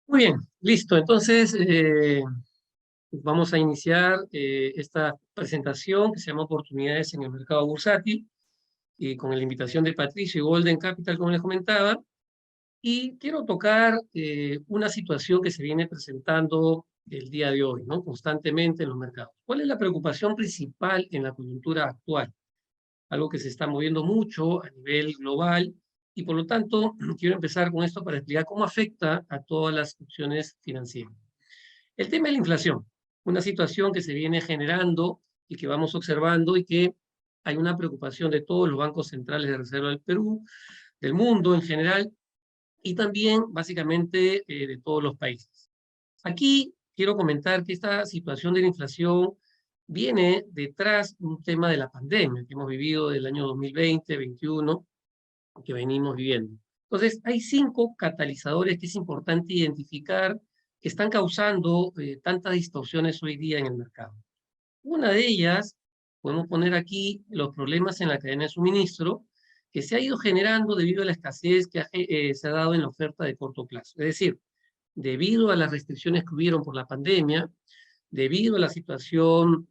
Muy bien, listo. Entonces, vamos a iniciar esta presentación que se llama Oportunidades en el Mercado Bursátil, y con la invitación de Patricio y Golden Capital, como les comentaba. Y quiero tocar una situación que se viene presentando el día de hoy, ¿no? Constantemente en los mercados. ¿Cuál es la preocupación principal en la coyuntura actual? Algo que se está moviendo mucho a nivel global, y por lo tanto quiero empezar con esto para explicar cómo afecta a todas las opciones financieras. El tema de la inflación, una situación que se viene generando y que vamos observando, y que hay una preocupación de todos los bancos centrales de reserva del Perú, del mundo en general, y también básicamente de todos los países. Aquí quiero comentar que esta situación de la inflación viene detrás de un tema de la pandemia que hemos vivido del año 2020-21, que venimos viviendo. Entonces, hay 5 catalizadores que es importante identificar, que están causando tantas distorsiones hoy día en el mercado. Una de ellas, podemos poner aquí los problemas en la cadena de suministro, que se ha ido generando debido a la escasez que se ha dado en la oferta de corto plazo. Es decir, debido a las restricciones que hubieron por la pandemia, debido a la situación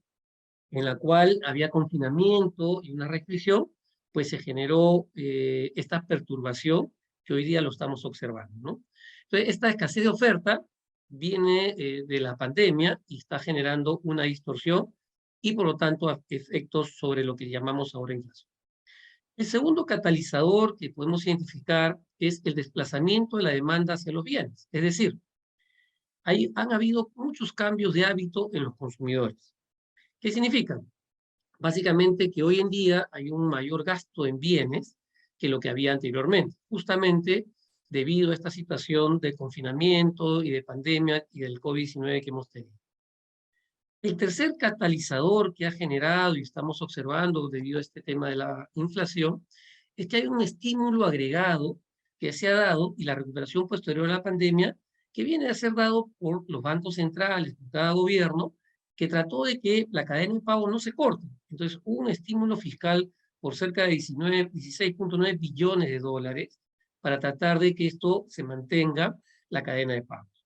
en la cual había confinamiento y una restricción, pues se generó esta perturbación que hoy día lo estamos observando, ¿no? Entonces, esta escasez de oferta viene de la pandemia y está generando una distorsión, y por lo tanto efectos sobre lo que llamamos ahora inflación. El segundo catalizador que podemos identificar es el desplazamiento de la demanda hacia los bienes. Es decir, han habido muchos cambios de hábito en los consumidores. ¿Qué significa? Básicamente que hoy en día hay un mayor gasto en bienes que lo que había anteriormente, justamente debido a esta situación de confinamiento y de pandemia y del COVID-19 que hemos tenido. El tercer catalizador que ha generado y estamos observando debido a este tema de la inflación es que hay un estímulo agregado que se ha dado, y la recuperación posterior a la pandemia, que viene a ser dado por los bancos centrales, por cada gobierno, que trató de que la cadena de pago no se corte. Entonces hubo un estímulo fiscal por cerca de 16.9 billones de dólares para tratar de que esto se mantenga, la cadena de pagos.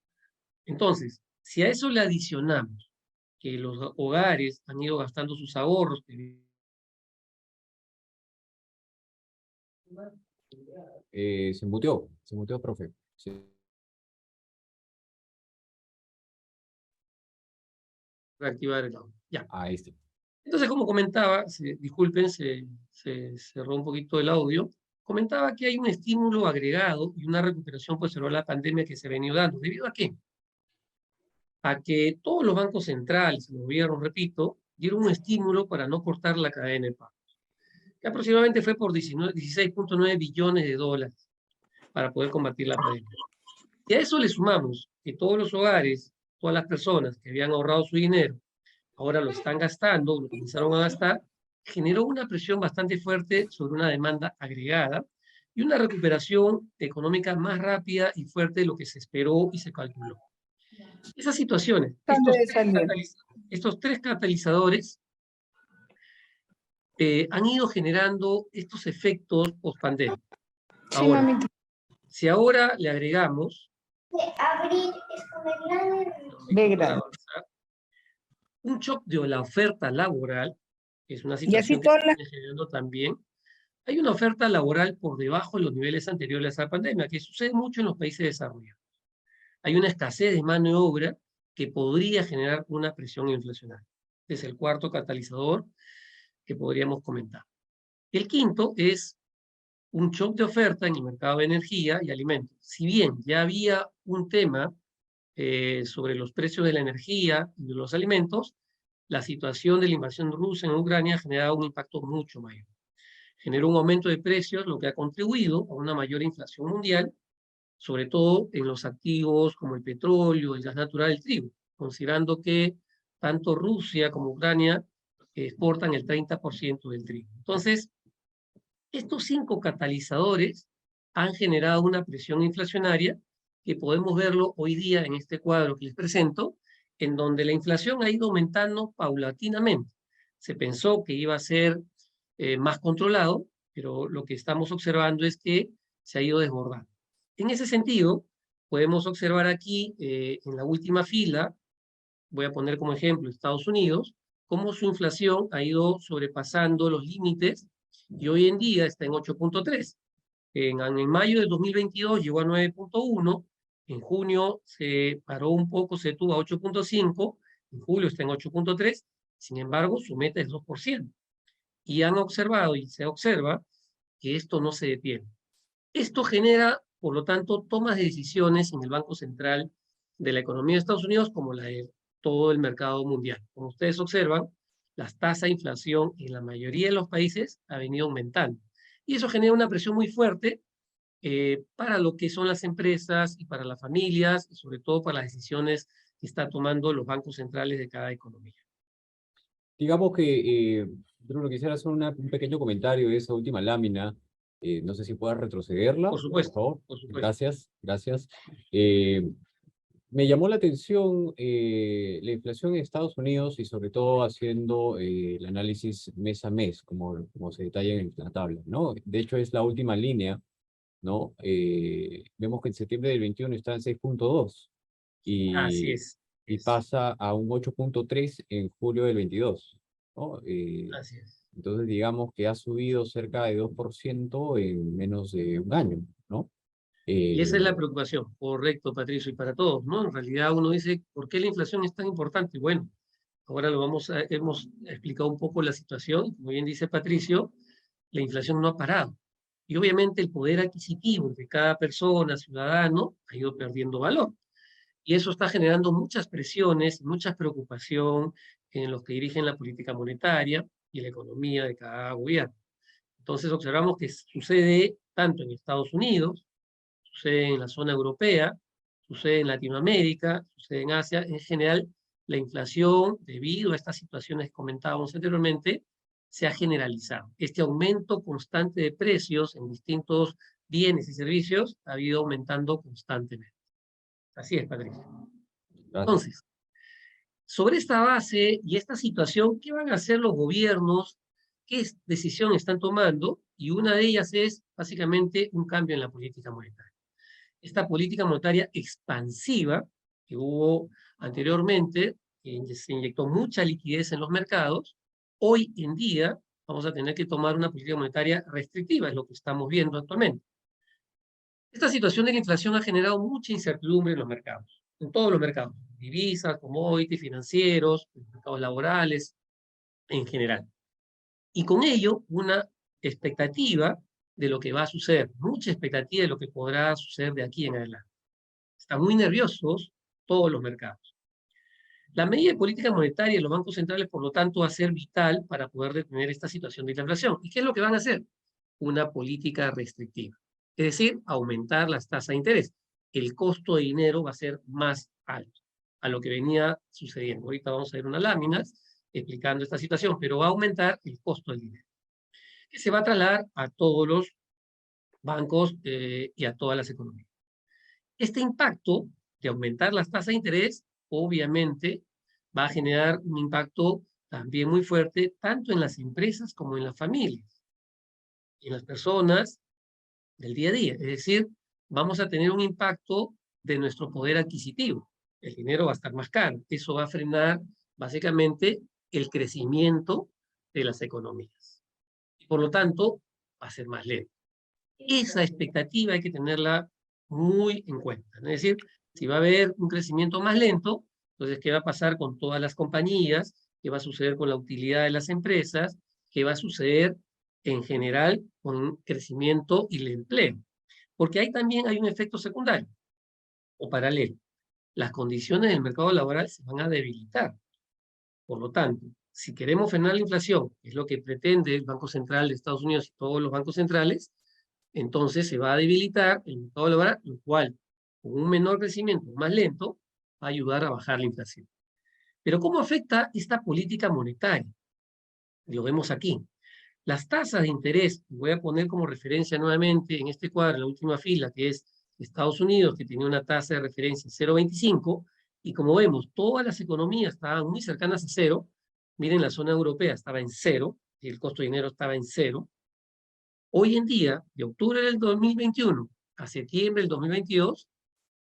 Entonces, si a eso le adicionamos que los hogares han ido gastando sus ahorros, Se muteó, profe. Sí. reactivar el audio. Ya. Ahí está. Entonces, como comentaba, disculpen, se cerró un poquito el audio. Comentaba que hay un estímulo agregado y una recuperación posterior a la pandemia que se ha venido dando. ¿Debido a qué? A que todos los bancos centrales, el gobierno, repito, dieron un estímulo para no cortar la cadena de pagos, que aproximadamente fue por 16.9 billones de dólares para poder combatir la pandemia. Y a eso le sumamos que todos los hogares, todas las personas que habían ahorrado su dinero, ahora lo están gastando, lo comenzaron a gastar, generó una presión bastante fuerte sobre una demanda agregada y una recuperación económica más rápida y fuerte de lo que se esperó y se calculó. Esas situaciones, estos tres catalizadores han ido generando estos efectos post-pandemia. Ahora, si ahora le agregamos un shock de la oferta laboral, que es una situación que se viene generando también, hay una oferta laboral por debajo de los niveles anteriores a la pandemia, que sucede mucho en los países desarrollados. Hay una escasez de mano de obra que podría generar una presión inflacionaria. Es el cuarto catalizador que podríamos comentar. El quinto es un shock de oferta en el mercado de energía y alimentos. Si bien ya había un tema sobre los precios de la energía y de los alimentos, la situación de la invasión rusa en Ucrania ha generado un impacto mucho mayor. Generó un aumento de precios, lo que ha contribuido a una mayor inflación mundial, sobre todo en los activos como el petróleo, el gas natural, el trigo, considerando que tanto Rusia como Ucrania exportan el 30% del trigo. Entonces, estos 5 catalizadores han generado una presión inflacionaria que podemos verlo hoy día en este cuadro que les presento, en donde la inflación ha ido aumentando paulatinamente. Se pensó que iba a ser más controlado, pero lo que estamos observando es que se ha ido desbordando. En ese sentido, podemos observar aquí, en la última fila, voy a poner como ejemplo Estados Unidos, cómo su inflación ha ido sobrepasando los límites y hoy en día está en 8.3. En mayo de 2022 llegó a 9.1, en junio se paró un poco, se tuvo a 8.5, en julio está en 8.3, sin embargo su meta es 2%. Y han observado y se observa que esto no se detiene. Esto genera, por lo tanto, tomas de decisiones en el Banco Central de la economía de Estados Unidos como la de todo el mercado mundial. Como ustedes observan, las tasas de inflación en la mayoría de los países ha venido aumentando. Y eso genera una presión muy fuerte para lo que son las empresas y para las familias, y sobre todo para las decisiones que están tomando los bancos centrales de cada economía. Digamos que, Bruno, quisiera hacer un pequeño comentario de esa última lámina. No sé si puedas retrocederla, Por por supuesto, favor. por supuesto. Gracias, gracias. Eh, Me llamó la atención la inflación en Estados Unidos y sobre todo haciendo el análisis mes a mes, como se detalla en la tabla, ¿no? De hecho, es la última línea, ¿no? Vemos que en septiembre del 21 está en 6.2 Así y, es, y pasa a un 8.3 en julio del 22, ¿no? así es. Entonces, digamos que ha subido cerca de 2% en menos de un año, ¿no? Y esa es la Eh, preocupación, correcto, Patricio, y para todos, ¿no? En realidad uno dice, ¿por qué la inflación es tan importante? Bueno, ahora hemos explicado un poco la situación, y como bien dice Patricio, la inflación no ha parado. Y obviamente el poder adquisitivo de cada persona, ciudadano, ha ido perdiendo valor. Y eso está generando muchas presiones, mucha preocupación en los que dirigen la política monetaria y la economía de cada gobierno. Entonces observamos que sucede tanto en Estados Unidos, sucede en la zona europea, sucede en Latinoamérica, sucede en Asia. En general, la inflación, debido a estas situaciones que comentábamos anteriormente, se ha generalizado. Este aumento constante de precios en distintos bienes y servicios ha ido aumentando constantemente. Así es, Patricia. Gracias. Entonces, sobre esta base y esta situación, ¿qué van a hacer los gobiernos? ¿Qué decisión están tomando? Y una de ellas es básicamente un cambio en la política monetaria. Esta política monetaria expansiva que hubo anteriormente, que se inyectó mucha liquidez en los mercados, hoy en día vamos a tener que tomar una política monetaria restrictiva, es lo que estamos viendo actualmente. Esta situación de la inflación ha generado mucha incertidumbre en los mercados, en todos los mercados, divisas, commodities, financieros, mercados laborales, en general. Y con ello, una expectativa de lo que va a suceder, mucha expectativa de lo que podrá suceder de aquí en adelante. Están muy nerviosos todos los mercados. La medida de política monetaria de los bancos centrales, por lo tanto, va a ser vital para poder detener esta situación de la inflación. ¿Y qué es lo que van a hacer? Una política restrictiva. Es decir, aumentar las tasas de interés. El costo de dinero va a ser más alto a lo que venía sucediendo. Ahorita vamos a ver unas láminas explicando esta situación, pero va a aumentar el costo del dinero, que se va a trasladar a todos los bancos y a todas las economías. Este impacto de aumentar las tasas de interés, obviamente, va a generar un impacto también muy fuerte, tanto en las empresas como en las familias, en las personas del día a día. Es decir, vamos a tener un impacto de nuestro poder adquisitivo. El dinero va a estar más caro. Eso va a frenar, básicamente, el crecimiento de las economías. Por lo tanto, va a ser más lento. Esa expectativa hay que tenerla muy en cuenta. Es decir, si va a haber un crecimiento más lento, entonces, ¿qué va a pasar con todas las compañías? ¿Qué va a suceder con la utilidad de las empresas? ¿Qué va a suceder en general con el crecimiento y el empleo? Porque ahí también hay un efecto secundario o paralelo. Las condiciones del mercado laboral se van a debilitar. Por lo tanto, si queremos frenar la inflación, que es lo que pretende el Banco Central de Estados Unidos y todos los bancos centrales, entonces se va a debilitar el mercado laboral, lo cual, con un menor crecimiento más lento, va a ayudar a bajar la inflación. Pero ¿cómo afecta esta política monetaria? Lo vemos aquí. Las tasas de interés, voy a poner como referencia nuevamente en este cuadro, en la última fila, que es Estados Unidos, que tenía una tasa de referencia 0,25, y como vemos, todas las economías estaban muy cercanas a cero. Miren, la zona europea estaba en cero, y el costo de dinero estaba en cero. Hoy en día, de octubre del 2021 a septiembre del 2022,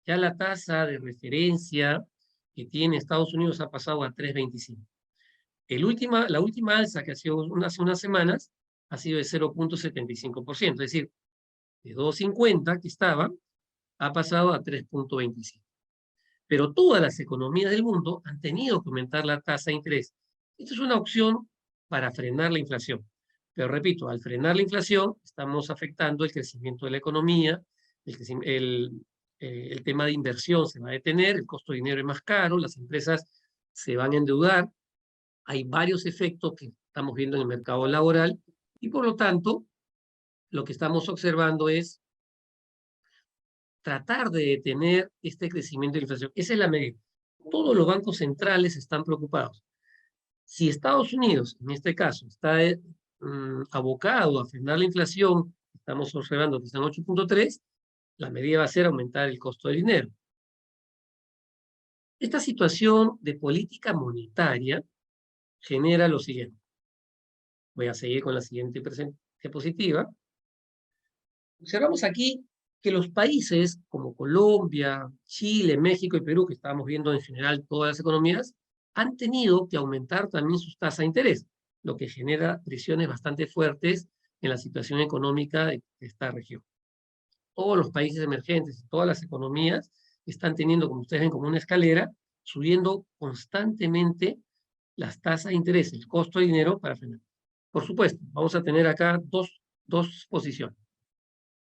ya la tasa de referencia que tiene Estados Unidos ha pasado a 3.25. La última alza que ha sido hace unas semanas ha sido de 0.75%, es decir, de 2.50 que estaba, ha pasado a 3.25. Pero todas las economías del mundo han tenido que aumentar la tasa de interés. Esto es una opción para frenar la inflación. Pero repito, al frenar la inflación, estamos afectando el crecimiento de la economía, el tema de inversión se va a detener, el costo de dinero es más caro, las empresas se van a endeudar. Hay varios efectos que estamos viendo en el mercado laboral y por lo tanto, lo que estamos observando es tratar de detener este crecimiento de la inflación. Esa es la medida. Todos los bancos centrales están preocupados. Si Estados Unidos, en este caso, está abocado a frenar la inflación, estamos observando que está en 8.3, la medida va a ser aumentar el costo del dinero. Esta situación de política monetaria genera lo siguiente. Voy a seguir con la siguiente diapositiva. Observamos aquí que los países como Colombia, Chile, México y Perú, que estamos viendo en general todas las economías, han tenido que aumentar también sus tasas de interés, lo que genera presiones bastante fuertes en la situación económica de esta región. Todos los países emergentes, todas las economías están teniendo, como ustedes ven, como una escalera, subiendo constantemente las tasas de interés, el costo de dinero para frenar. Por supuesto, vamos a tener acá dos posiciones.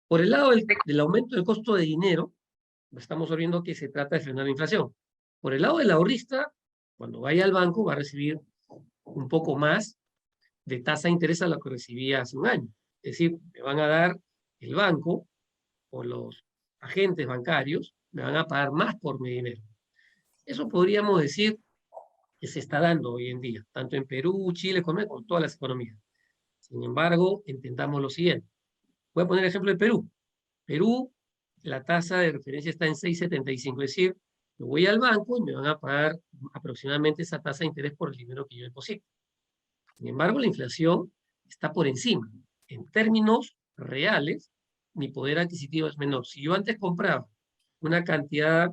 Por el lado del aumento del costo de dinero, estamos viendo que se trata de frenar la inflación. Por el lado del ahorrista, cuando vaya al banco va a recibir un poco más de tasa de interés a lo que recibía hace un año. Es decir, me van a dar el banco o los agentes bancarios, me van a pagar más por mi dinero. Eso podríamos decir que se está dando hoy en día, tanto en Perú, Chile, Colombia, con todas las economías. Sin embargo, entendamos lo siguiente. Voy a poner el ejemplo de Perú. Perú, la tasa de referencia está en 6.75, es decir, yo voy al banco y me van a pagar aproximadamente esa tasa de interés por el dinero que yo deposito. Sin embargo, la inflación está por encima. En términos reales, mi poder adquisitivo es menor. Si yo antes compraba una cantidad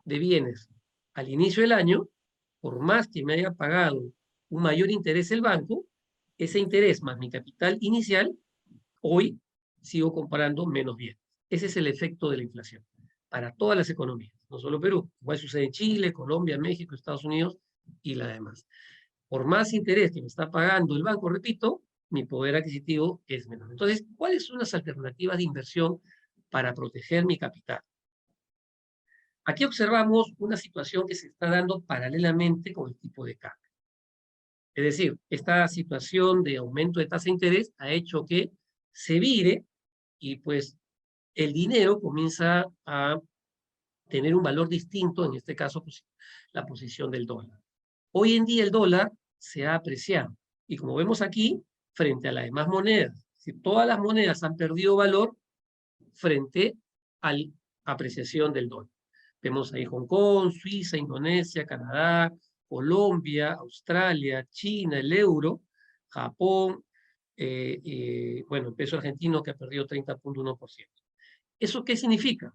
de bienes al inicio del año, por más que me haya pagado un mayor interés el banco, ese interés más mi capital inicial, hoy sigo comprando menos bienes. Ese es el efecto de la inflación para todas las economías, no solo Perú. Igual sucede en Chile, Colombia, México, Estados Unidos y las demás. Por más interés que me está pagando el banco, repito, mi poder adquisitivo es menor. Entonces, ¿cuáles son las alternativas de inversión para proteger mi capital? Aquí observamos una situación que se está dando paralelamente con el tipo de cambio. Es decir, esta situación de aumento de tasa de interés ha hecho que se vire y pues el dinero comienza a tener un valor distinto, en este caso pues, la posición del dólar. Hoy en día el dólar se ha apreciado y como vemos aquí, frente a las demás monedas, si todas las monedas han perdido valor frente a la apreciación del dólar. Vemos ahí Hong Kong, Suiza, Indonesia, Canadá, Colombia, Australia, China, el euro, Japón, bueno, el peso argentino que ha perdido 30.1%. ¿Eso qué significa?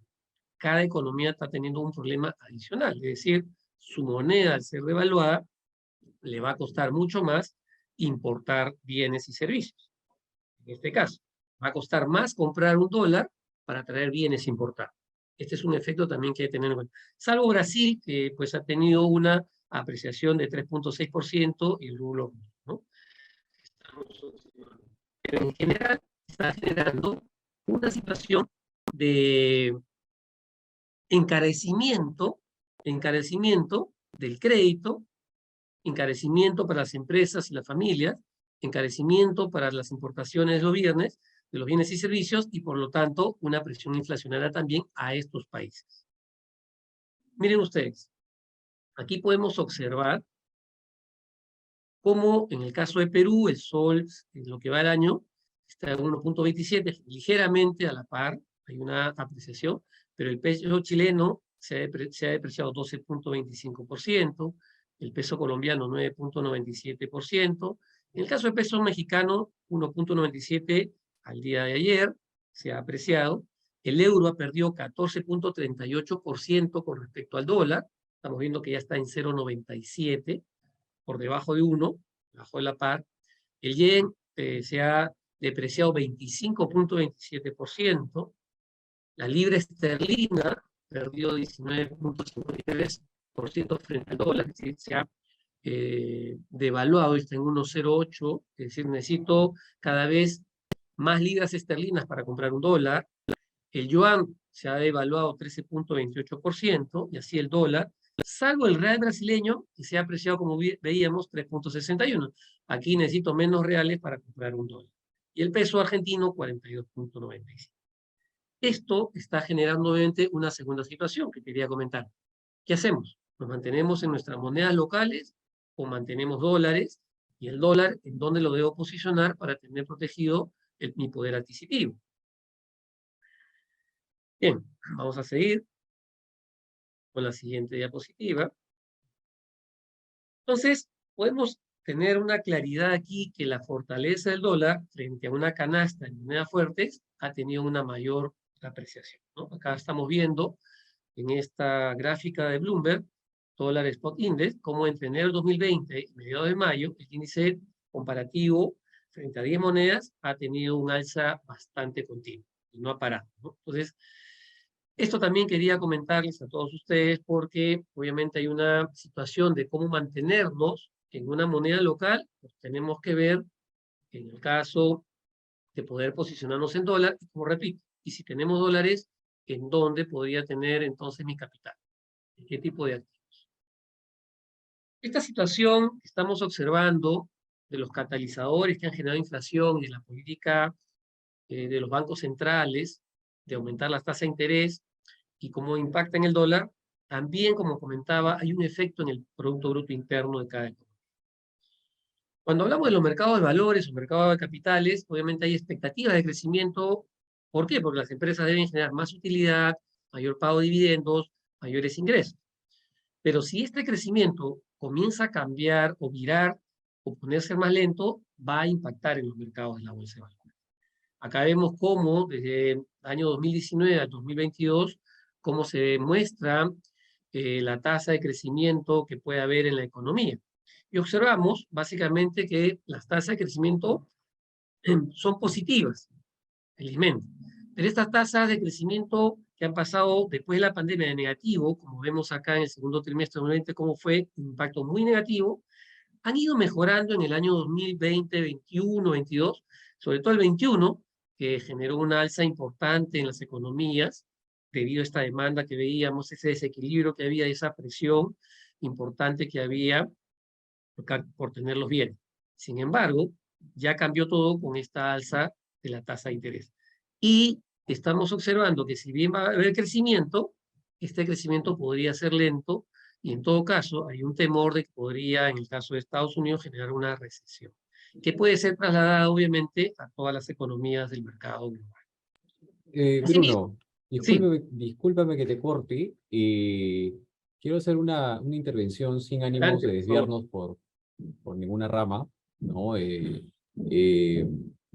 Cada economía está teniendo un problema adicional, es decir, su moneda al ser devaluada le va a costar mucho más importar bienes y servicios. En este caso, va a costar más comprar un dólar para traer bienes importados. Este es un efecto también que hay que tener en cuenta. Salvo Brasil, que pues ha tenido una apreciación de 3.6% y el rublo, ¿no? Pero en general está generando una situación de encarecimiento del crédito, encarecimiento para las empresas y las familias, encarecimiento para las importaciones de los bienes y servicios y por lo tanto una presión inflacionaria también a estos países. Miren ustedes, aquí podemos observar cómo en el caso de Perú el sol en lo que va el año está en 1.27, ligeramente a la par, hay una apreciación, pero el peso chileno se ha depreciado 12.25%, el peso colombiano 9.97%, en el caso del peso mexicano 1.97 al día de ayer se ha apreciado, El euro ha perdido 14.38% con respecto al dólar. Estamos viendo que ya está en 0.97, por debajo de 1, debajo de la par. El yen se ha depreciado 25.27%. La libra esterlina perdió 19.53% frente al dólar, es decir, se ha devaluado, está en 1.08, es decir, necesito cada vez más libras esterlinas para comprar un dólar. El yuan se ha devaluado 13.28% y así el dólar, salvo el real brasileño, que se ha apreciado, como veíamos, 3.61. Aquí necesito menos reales para comprar un dólar. Y el peso argentino, 42.95. Esto está generando obviamente una segunda situación que quería comentar. ¿Qué hacemos? ¿Nos mantenemos en nuestras monedas locales o mantenemos dólares? Y el dólar, ¿en dónde lo debo posicionar para tener protegido mi poder adquisitivo? Bien, vamos a seguir con la siguiente diapositiva. Entonces, podemos tener una claridad aquí que la fortaleza del dólar frente a una canasta de monedas fuertes ha tenido una mayor apreciación, ¿no? Acá estamos viendo en esta gráfica de Bloomberg, Dollar Spot Index, como entre enero de 2020 y mediados de mayo, el índice comparativo frente a 10 monedas ha tenido un alza bastante continua y no ha parado, ¿no? Entonces, esto también quería comentarles a todos ustedes porque obviamente hay una situación de cómo mantenernos en una moneda local, pues tenemos que ver en el caso de poder posicionarnos en dólar, y como repito, y si tenemos dólares, ¿en dónde podría tener entonces mi capital? ¿En qué tipo de activos? Esta situación que estamos observando de los catalizadores que han generado inflación y de la política de los bancos centrales de aumentar las tasas de interés y cómo impacta en el dólar, también, como comentaba, hay un efecto en el Producto Bruto Interno de cada economía. Cuando hablamos de los mercados de valores o mercados de capitales, obviamente hay expectativas de crecimiento. ¿Por qué? Porque las empresas deben generar más utilidad, mayor pago de dividendos, mayores ingresos. Pero si este crecimiento comienza a cambiar o virar o ponerse más lento, va a impactar en los mercados de la bolsa de valores. Acá vemos cómo desde el año 2019 al 2022, cómo se muestra la tasa de crecimiento que puede haber en la economía. Y observamos básicamente que las tasas de crecimiento son positivas, felizmente. Pero estas tasas de crecimiento que han pasado después de la pandemia de negativo, como vemos acá en el segundo trimestre de 2020, cómo fue un impacto muy negativo, han ido mejorando en el año 2020, 21, 22, sobre todo el 21, que generó una alza importante en las economías debido a esta demanda que veíamos, ese desequilibrio que había, esa presión importante que había por tener los bienes. Sin embargo, ya cambió todo con esta alza de la tasa de interés. Y estamos observando que si bien va a haber crecimiento, este crecimiento podría ser lento y en todo caso hay un temor de que podría, en el caso de Estados Unidos, generar una recesión, que puede ser trasladada obviamente a todas las economías del mercado global. Asimismo, Bruno, sí, discúlpame que te corte. Quiero hacer una intervención sin ánimos adelante, de por favor. desviarnos por ninguna rama, ¿no? Eh,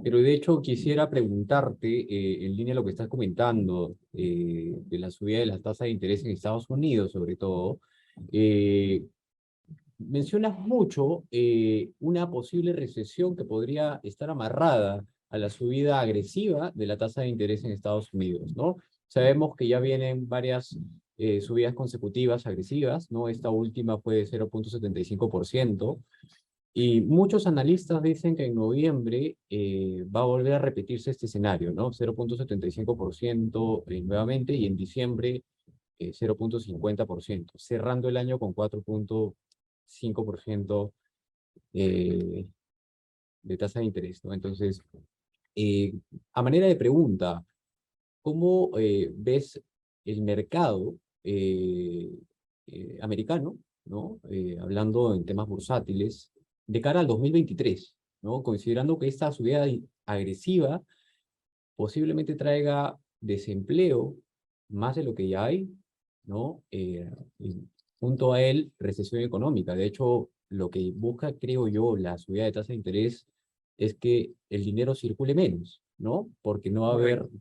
pero de hecho quisiera preguntarte, en línea a lo que estás comentando, de la subida de las tasas de interés en Estados Unidos, sobre todo, eh, mencionas mucho una posible recesión que podría estar amarrada a la subida agresiva de la tasa de interés en Estados Unidos, ¿no? Sabemos que ya vienen varias subidas consecutivas agresivas, ¿no? Esta última fue de 0.75%, y muchos analistas dicen que en noviembre va a volver a repetirse este escenario, ¿no? 0.75% nuevamente, y en diciembre 0.50%, cerrando el año con 4.5% eh, de tasa de interés, ¿no? Entonces, eh, a manera de pregunta, ¿cómo ves el mercado americano, ¿no? Hablando en temas bursátiles, de cara al 2023, ¿no? Considerando que esta subida agresiva posiblemente traiga desempleo más de lo que ya hay, ¿no? Y junto a él, recesión económica. De hecho, lo que busca, creo yo, la subida de tasa de interés es que el dinero circule menos, ¿no? Porque no va a haber Correcto.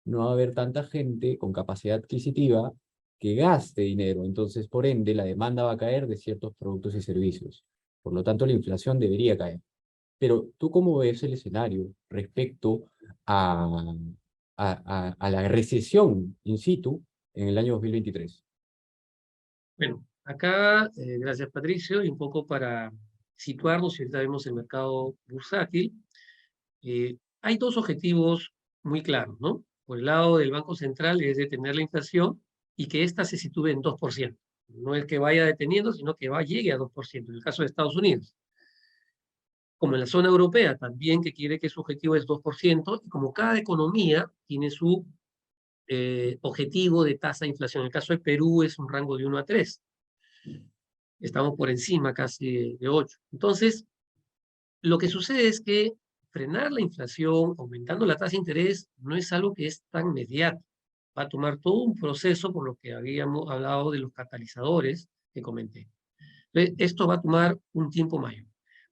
no va a haber tanta gente con capacidad adquisitiva que gaste dinero. Entonces, por ende, la demanda va a caer de ciertos productos y servicios. Por lo tanto, la inflación debería caer. Pero, ¿tú cómo ves el escenario respecto a, a la recesión in situ en el año 2023? Bueno, acá, gracias Patricio, y un poco para situarnos, y ahorita vemos el mercado bursátil, hay dos objetivos muy claros, ¿no? Por el lado del Banco Central es detener la inflación y que ésta se sitúe en 2%. No es que vaya deteniendo, sino que llegue a 2%, en el caso de Estados Unidos. Como en la zona europea también, que quiere que su objetivo es 2%, y como cada economía tiene su objetivo de tasa de inflación. En el caso de Perú es un rango de 1 a 3. Estamos por encima casi de 8. Entonces, lo que sucede es que frenar la inflación, aumentando la tasa de interés, no es algo que es tan inmediato. Va a tomar todo un proceso, por lo que habíamos hablado de los catalizadores que comenté. Entonces, esto va a tomar un tiempo mayor.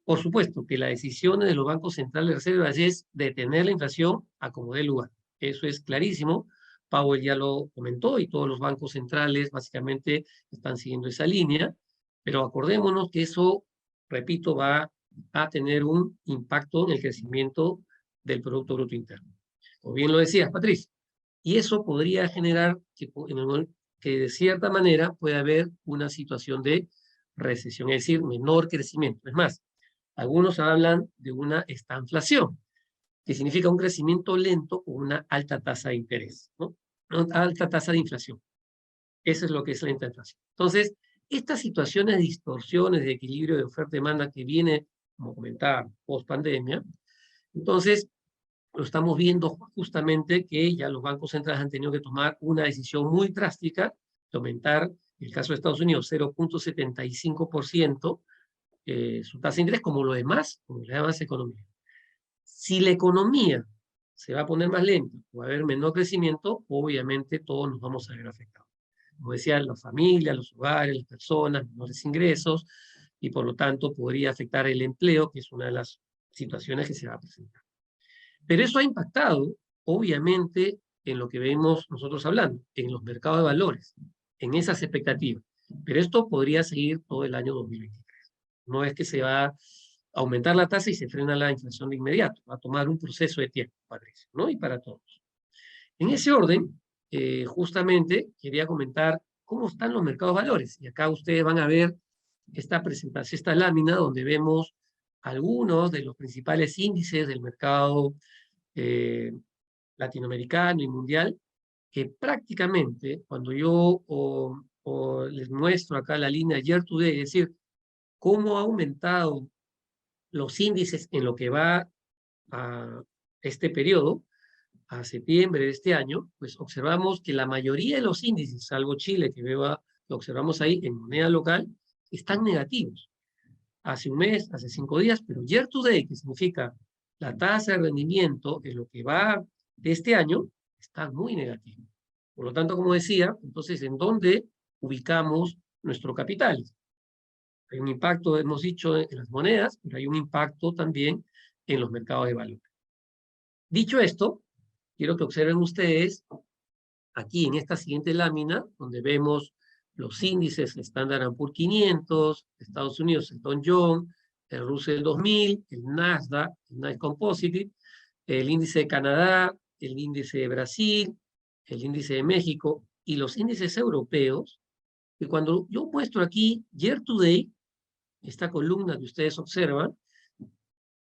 Por supuesto que la decisión de los bancos centrales de reservas es detener la inflación a como dé lugar. Eso es clarísimo. Powell ya lo comentó y todos los bancos centrales básicamente están siguiendo esa línea. Pero acordémonos que eso, repito, va a tener un impacto en el crecimiento del Producto Bruto Interno. Como bien lo decías, Patricia. Y eso podría generar que de cierta manera puede haber una situación de recesión, es decir, menor crecimiento. Es más, algunos hablan de una estanflación, que significa un crecimiento lento con una alta tasa de interés, ¿no? Una alta tasa de inflación. Eso es lo que es la inflación. Entonces, estas situaciones de distorsiones de equilibrio de oferta-demanda que viene, como comentaba, post-pandemia, entonces lo estamos viendo justamente que ya los bancos centrales han tenido que tomar una decisión muy drástica de aumentar, en el caso de Estados Unidos, 0.75% su tasa de interés, como como las demás economías. Si la economía se va a poner más lenta o va a haber menor crecimiento, obviamente todos nos vamos a ver afectados. Como decía, las familias, los hogares, las personas, menores ingresos, y por lo tanto podría afectar el empleo, que es una de las situaciones que se va a presentar. Pero eso ha impactado, obviamente, en lo que vemos nosotros hablando, en los mercados de valores, en esas expectativas. Pero esto podría seguir todo el año 2023. No es que se va a aumentar la tasa y se frena la inflación de inmediato. Va a tomar un proceso de tiempo, Patricio, ¿no? Y para todos. En ese orden, justamente quería comentar cómo están los mercados de valores. Y acá ustedes van a ver esta presentación, esta lámina donde vemos algunos de los principales índices del mercado eh, latinoamericano y mundial, que prácticamente cuando yo les muestro acá la línea year to date, es decir, cómo ha aumentado los índices en lo que va a este periodo, a septiembre de este año, pues observamos que la mayoría de los índices, salvo Chile, que lo observamos ahí en moneda local, están negativos. Hace un mes, hace 5 días, pero year to date, que significa la tasa de rendimiento en lo que va de este año, está muy negativo. Por lo tanto, como decía, entonces, ¿en dónde ubicamos nuestro capital? Hay un impacto, hemos dicho, en las monedas, pero hay un impacto también en los mercados de valores. Dicho esto, quiero que observen ustedes aquí en esta siguiente lámina, donde vemos los índices, el Standard & Poor's 500, Estados Unidos, el Dow Jones, el Russell 2000, el Nasdaq, el Nasdaq Composite, el índice de Canadá, el índice de Brasil, el índice de México y los índices europeos, y cuando yo muestro aquí year to date, esta columna que ustedes observan,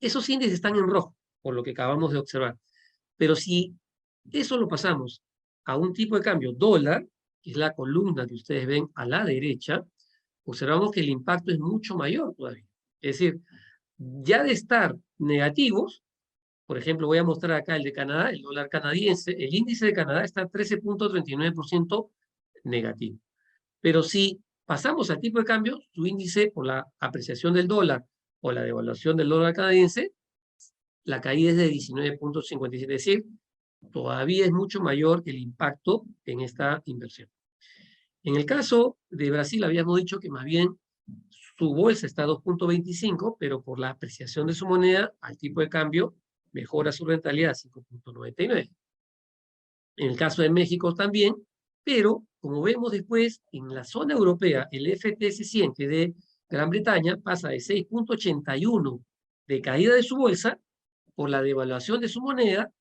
esos índices están en rojo, por lo que acabamos de observar. Pero si eso lo pasamos a un tipo de cambio dólar, que es la columna que ustedes ven a la derecha, observamos que el impacto es mucho mayor todavía. Es decir, ya de estar negativos, por ejemplo, voy a mostrar acá el de Canadá, el dólar canadiense, el índice de Canadá está 13.39% negativo. Pero si pasamos al tipo de cambio, su índice por la apreciación del dólar o la devaluación del dólar canadiense, la caída es de 19.57, es decir, todavía es mucho mayor el impacto en esta inversión. En el caso de Brasil, habíamos dicho que más bien su bolsa está a 2.25, pero por la apreciación de su moneda, al tipo de cambio, mejora su rentabilidad a 5.99. En el caso de México también, pero como vemos después, en la zona europea, el FTSE 100 que de Gran Bretaña pasa de 6,81 de caída de su bolsa por la devaluación de su moneda,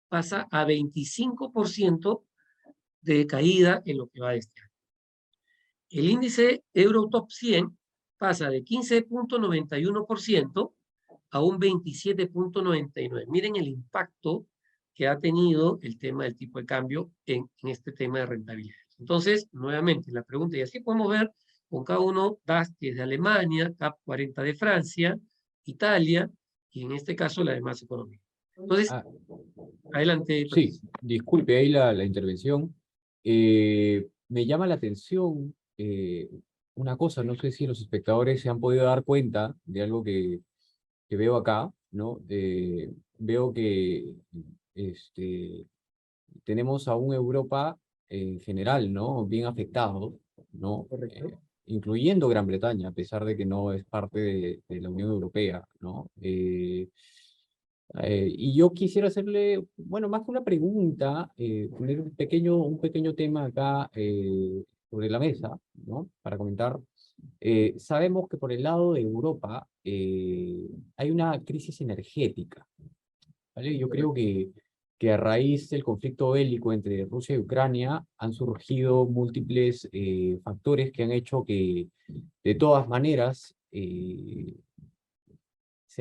pasa a 25% de caída en lo que va de este año. El índice Eurotop 100 pasa de 15,91% a un 27,99%. Miren el impacto que ha tenido el tema del tipo de cambio en este tema de rentabilidad. Entonces, nuevamente, la pregunta, y así podemos ver con cada uno, DAX de Alemania, CAP 40 de Francia, Italia, y en este caso la demás economía. Entonces, Ah, adelante, sí, Patricia. disculpe ahí la intervención. Me llama la atención una cosa, no sé si los espectadores se han podido dar cuenta de algo que veo acá, ¿no? Veo que tenemos a un Europa en general, ¿no? Bien afectado, ¿no? Correcto. Incluyendo Gran Bretaña, a pesar de que no es parte de la Unión Europea, ¿no? Y yo quisiera hacerle, bueno, más que una pregunta, poner un pequeño tema acá sobre la mesa, ¿no? Para comentar. Sabemos que por el lado de Europa hay una crisis energética, ¿vale? Yo creo que a raíz del conflicto bélico entre Rusia y Ucrania han surgido múltiples factores que han hecho que, de todas maneras, se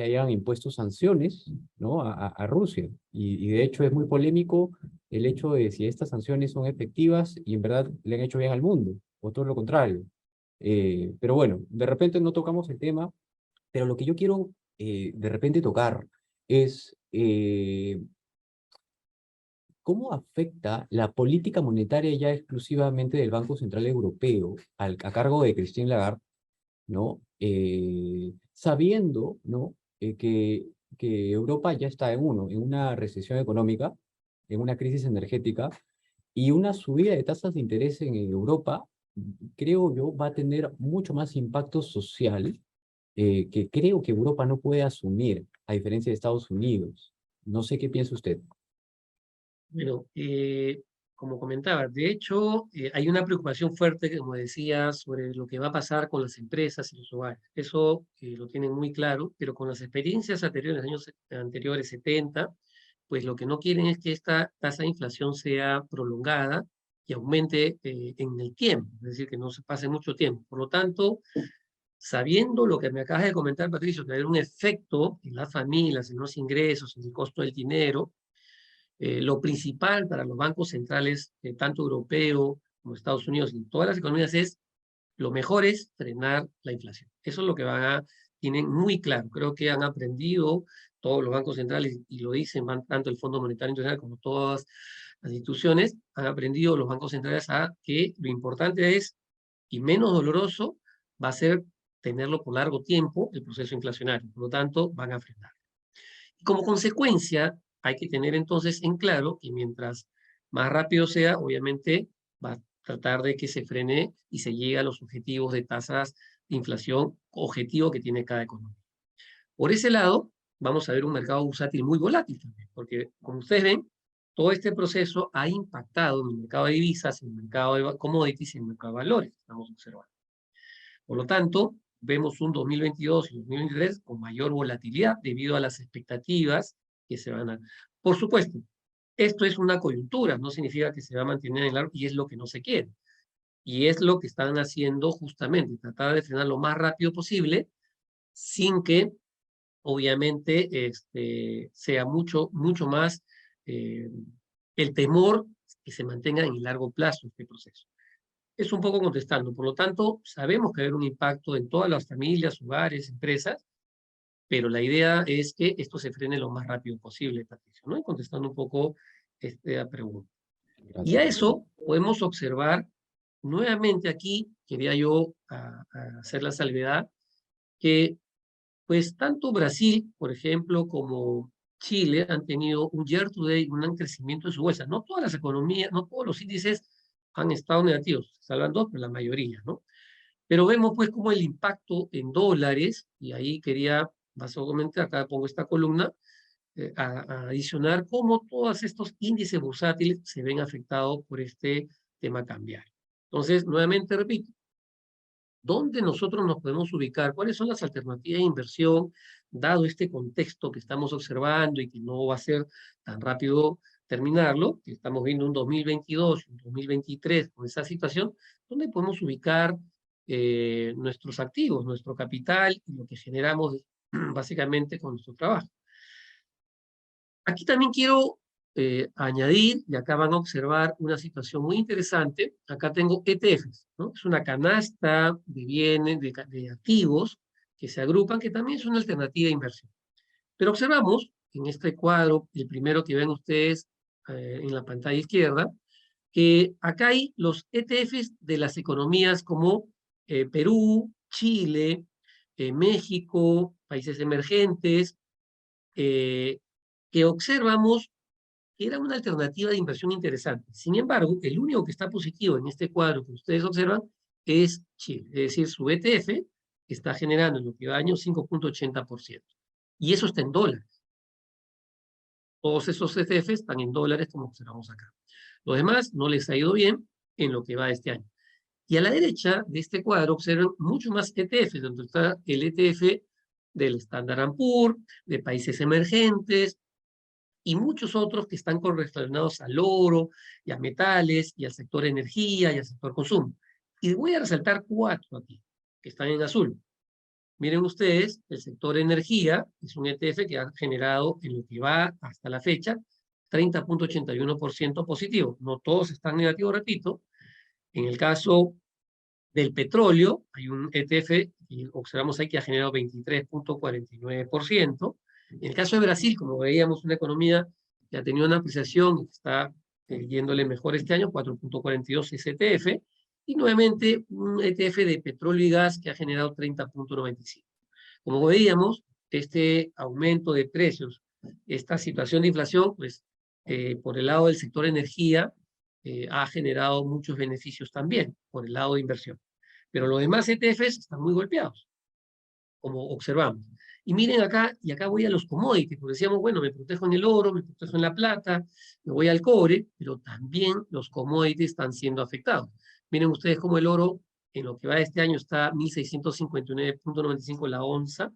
hayan impuesto sanciones, ¿no? a Rusia. Y de hecho es muy polémico el hecho de si estas sanciones son efectivas y en verdad le han hecho bien al mundo, o todo lo contrario. Pero bueno, de repente no tocamos el tema, pero lo que yo quiero de repente tocar es cómo afecta la política monetaria ya exclusivamente del Banco Central Europeo a cargo de Christine Lagarde, ¿no? Sabiendo, ¿no? Que Europa ya está en una recesión económica, en una crisis energética, y una subida de tasas de interés en Europa, creo yo, va a tener mucho más impacto social que creo que Europa no puede asumir, a diferencia de Estados Unidos. No sé qué piensa usted. Bueno, como comentaba, de hecho, hay una preocupación fuerte, como decía, sobre lo que va a pasar con las empresas y los hogares. Eso lo tienen muy claro, pero con las experiencias anteriores, años anteriores, 70, pues lo que no quieren es que esta tasa de inflación sea prolongada y aumente en el tiempo, es decir, que no se pase mucho tiempo. Por lo tanto, sabiendo lo que me acabas de comentar, Patricio, que hay un efecto en las familias, en los ingresos, en el costo del dinero, lo principal para los bancos centrales, tanto europeo como Estados Unidos y todas las economías, es lo mejor es frenar la inflación. Eso es lo que tienen muy claro. Creo que han aprendido todos los bancos centrales, y lo dicen tanto el Fondo Monetario Internacional como todas las instituciones, han aprendido los bancos centrales a que lo importante es, y menos doloroso, va a ser tenerlo por largo tiempo, el proceso inflacionario. Por lo tanto, van a frenar. Y como consecuencia, hay que tener entonces en claro que mientras más rápido sea, obviamente va a tratar de que se frene y se llegue a los objetivos de tasas de inflación objetivo que tiene cada economía. Por ese lado, vamos a ver un mercado bursátil muy volátil también, porque como ustedes ven, todo este proceso ha impactado en el mercado de divisas, en el mercado de commodities y en el mercado de valores, estamos observando. Por lo tanto, vemos un 2022 y 2023 con mayor volatilidad debido a las expectativas que se van a... Por supuesto, esto es una coyuntura, no significa que se va a mantener en largo y es lo que no se quiere. Y es lo que están haciendo justamente, tratar de frenar lo más rápido posible sin que, obviamente, sea mucho más el temor que se mantenga en el largo plazo este proceso. Es un poco contestando. Por lo tanto, sabemos que va a haber un impacto en todas las familias, hogares, empresas, pero la idea es que esto se frene lo más rápido posible, Patricio, ¿no? Y contestando un poco esta pregunta. Y a Gracias. eso podemos observar, nuevamente aquí, quería yo hacer la salvedad, que pues tanto Brasil, por ejemplo, como Chile han tenido un year to date, un crecimiento de su bolsa. No todas las economías, no todos los índices han estado negativos, salvan dos, pero la mayoría, ¿no? Pero vemos pues como el impacto en dólares, y ahí quería básicamente, acá pongo esta columna, a adicionar cómo todos estos índices bursátiles se ven afectados por este tema cambiario. Entonces, nuevamente repito, ¿dónde nosotros nos podemos ubicar? ¿Cuáles son las alternativas de inversión, dado este contexto que estamos observando y que no va a ser tan rápido terminarlo, que estamos viendo un 2022 y un 2023 con esa situación? ¿Dónde podemos ubicar nuestros activos, nuestro capital y lo que generamos básicamente con nuestro trabajo? Aquí también quiero añadir, y acá van a observar una situación muy interesante. Acá tengo ETFs, ¿no? Es una canasta de bienes, de activos que se agrupan, que también es una alternativa de inversión. Pero observamos en este cuadro, el primero que ven ustedes en la pantalla izquierda, que acá hay los ETFs de las economías como Perú, Chile, México, países emergentes, que observamos que era una alternativa de inversión interesante. Sin embargo, el único que está positivo en este cuadro que ustedes observan es Chile. Es decir, su ETF está generando en lo que va año 5.80%. Y eso está en dólares. Todos esos ETFs están en dólares, como observamos acá. Los demás no les ha ido bien en lo que va de este año. Y a la derecha de este cuadro observan mucho más ETFs, donde está el ETF del Standard & Poor's, de países emergentes, y muchos otros que están correlacionados al oro, y a metales, y al sector energía, y al sector consumo. Y voy a resaltar 4 aquí, que están en azul. Miren ustedes, el sector energía es un ETF que ha generado en lo que va hasta la fecha 30.81% positivo. No todos están negativos, repito. En el caso del petróleo, hay un ETF que observamos ahí que ha generado 23.49%. En el caso de Brasil, como veíamos, una economía que ha tenido una apreciación y que está yéndole mejor este año, 4.42 es ETF, y nuevamente un ETF de petróleo y gas que ha generado 30.95. Como veíamos, este aumento de precios, esta situación de inflación, pues por el lado del sector energía, ha generado muchos beneficios también por el lado de inversión. Pero los demás ETFs están muy golpeados, como observamos. Y miren acá, y acá voy a los commodities, porque decíamos, bueno, me protejo en el oro, me protejo en la plata, me voy al cobre, pero también los commodities están siendo afectados. Miren ustedes cómo el oro, en lo que va de este año, está 1.659.95 la onza,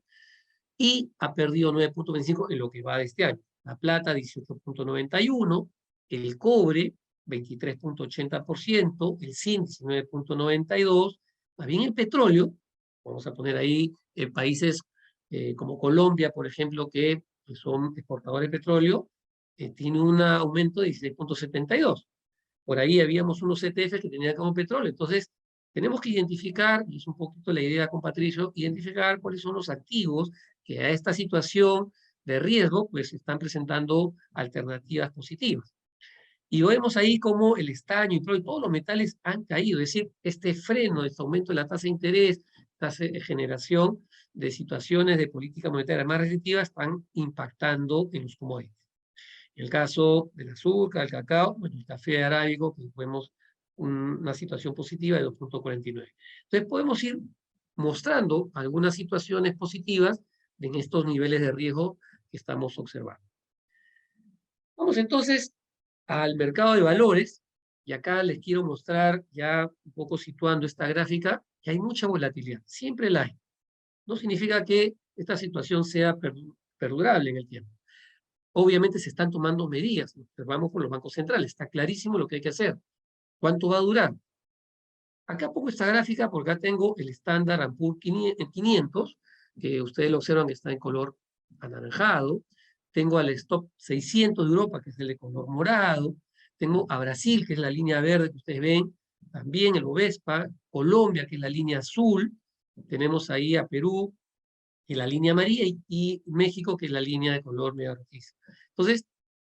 y ha perdido 9.25 en lo que va de este año. La plata, 18.91, el cobre, 23.80%, el zinc, 19.92, más bien el petróleo, vamos a poner ahí países como Colombia, por ejemplo, que son exportadores de petróleo, tiene un aumento de 16.72. Por ahí habíamos unos ETF que tenían como petróleo. Entonces, tenemos que identificar, y es un poquito la idea con Patricio, identificar cuáles son los activos que a esta situación de riesgo, pues están presentando alternativas positivas. Y vemos ahí cómo el estaño y todos los metales han caído, es decir, este freno, este aumento de la tasa de interés, esta generación de situaciones de política monetaria más restrictivas están impactando en los commodities. En el caso del azúcar, del cacao, bueno, el café arábigo, que vemos una situación positiva de 2.49. Entonces podemos ir mostrando algunas situaciones positivas en estos niveles de riesgo que estamos observando. Vamos entonces al mercado de valores, y acá les quiero mostrar, ya un poco situando esta gráfica, que hay mucha volatilidad, siempre la hay. No significa que esta situación sea perdurable en el tiempo. Obviamente se están tomando medidas, lo observamos por los bancos centrales, está clarísimo lo que hay que hacer. ¿Cuánto va a durar? Acá pongo esta gráfica porque acá tengo el Standard & Poor's 500, que ustedes lo observan que está en color anaranjado. Tengo al Stoxx 600 de Europa, que es el de color morado. Tengo a Brasil, que es la línea verde que ustedes ven. También el Bovespa. Colombia, que es la línea azul. Tenemos ahí a Perú, que es la línea amarilla, y México, que es la línea de color medio rojizo. Entonces,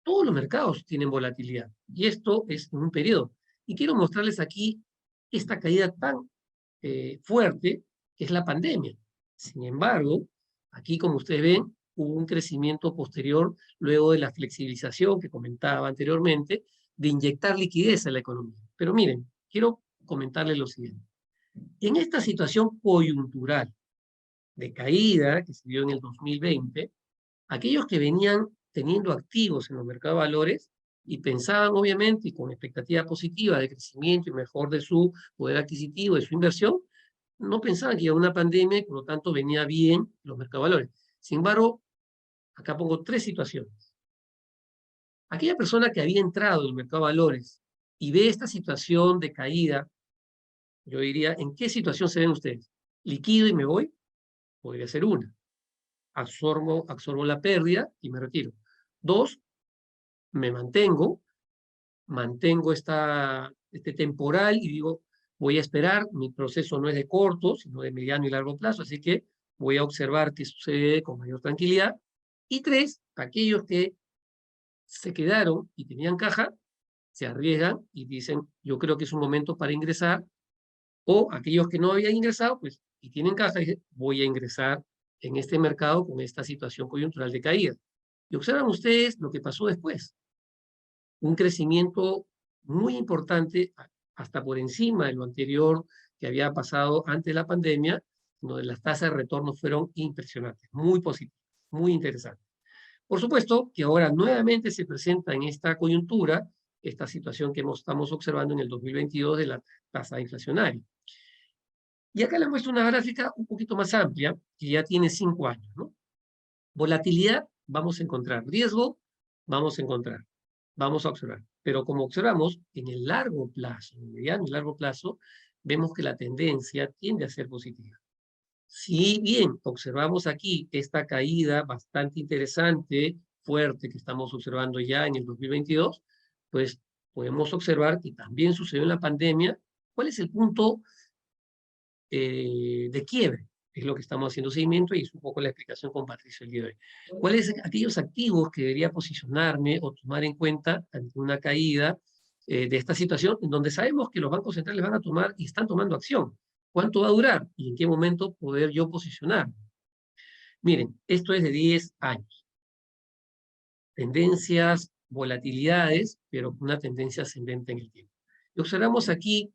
todos los mercados tienen volatilidad. Y esto es en un periodo. Y quiero mostrarles aquí esta caída tan fuerte que es la pandemia. Sin embargo, aquí como ustedes ven, hubo un crecimiento posterior luego de la flexibilización que comentaba anteriormente, de inyectar liquidez a la economía. Pero miren, quiero comentarles lo siguiente. En esta situación coyuntural de caída que se dio en el 2020, aquellos que venían teniendo activos en los mercados de valores y pensaban, obviamente, y con expectativa positiva de crecimiento y mejor de su poder adquisitivo, de su inversión, no pensaban que iba una pandemia y por lo tanto venía bien los mercados de valores. Sin embargo, acá pongo tres situaciones. Aquella persona que había entrado en el mercado de valores y ve esta situación de caída, yo diría, ¿en qué situación se ven ustedes? ¿Liquido y me voy? Podría ser una. Absorbo la pérdida y me retiro. Dos, me mantengo este temporal y digo, voy a esperar, mi proceso no es de corto, sino de mediano y largo plazo, así que voy a observar qué sucede con mayor tranquilidad. Y tres, aquellos que se quedaron y tenían caja, se arriesgan y dicen, yo creo que es un momento para ingresar, o aquellos que no habían ingresado, pues, y tienen caja, dicen, voy a ingresar en este mercado con esta situación coyuntural de caída. Y observan ustedes lo que pasó después. Un crecimiento muy importante, hasta por encima de lo anterior que había pasado antes de la pandemia, donde las tasas de retorno fueron impresionantes, muy positivas, muy interesantes. Por supuesto que ahora nuevamente se presenta en esta coyuntura esta situación que estamos observando en el 2022 de la tasa inflacionaria. Y acá les muestro una gráfica un poquito más amplia, que ya tiene 5 años, ¿no? Volatilidad, vamos a encontrar. Riesgo, vamos a encontrar. Vamos a observar. Pero como observamos, en el largo plazo, en el mediano y largo plazo, vemos que la tendencia tiende a ser positiva. Si bien observamos aquí esta caída bastante interesante, fuerte, que estamos observando ya en el 2022, pues podemos observar que también sucedió en la pandemia. ¿Cuál es el punto de quiebre? Es lo que estamos haciendo seguimiento y es un poco la explicación con Patricio el día de hoy. ¿Cuáles son aquellos activos que debería posicionarme o tomar en cuenta ante una caída de esta situación, en donde sabemos que los bancos centrales van a tomar y están tomando acción? ¿Cuánto va a durar y en qué momento poder yo posicionarme? Miren, esto es de 10 años. Tendencias, volatilidades, pero una tendencia ascendente en el tiempo. Y observamos aquí,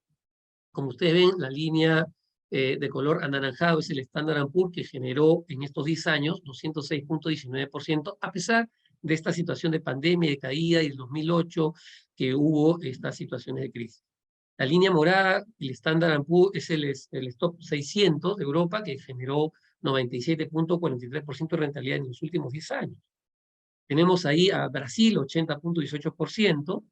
como ustedes ven, la línea de color anaranjado es el Standard & Poor's que generó en estos 10 años 206.19%, a pesar de esta situación de pandemia, de caída, y el 2008 que hubo estas situaciones de crisis. La línea morada, el Standard & Poor's, es el Stock 600 de Europa que generó 97.43% de rentabilidad en los últimos 10 años. Tenemos ahí a Brasil, 80.18%,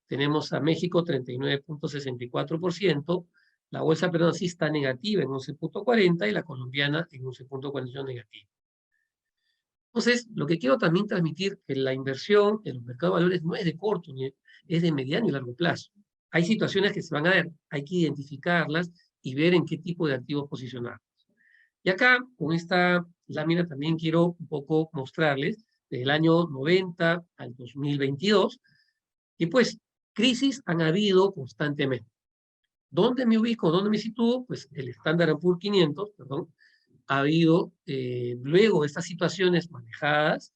tenemos a México, 39.64%, la bolsa peruana sí está negativa en 11.40 y la colombiana en 11.41 negativa. Entonces, lo que quiero también transmitir es que la inversión en los mercados de valores no es de corto, es de mediano y largo plazo. Hay situaciones que se van a ver, hay que identificarlas y ver en qué tipo de activos posicionarnos. Y acá, con esta lámina también quiero un poco mostrarles desde el año 90 al 2022, y pues crisis han habido constantemente. ¿Dónde me ubico? ¿Dónde me sitúo? Pues el Standard & Poor's 500, perdón, ha habido, luego de estas situaciones manejadas,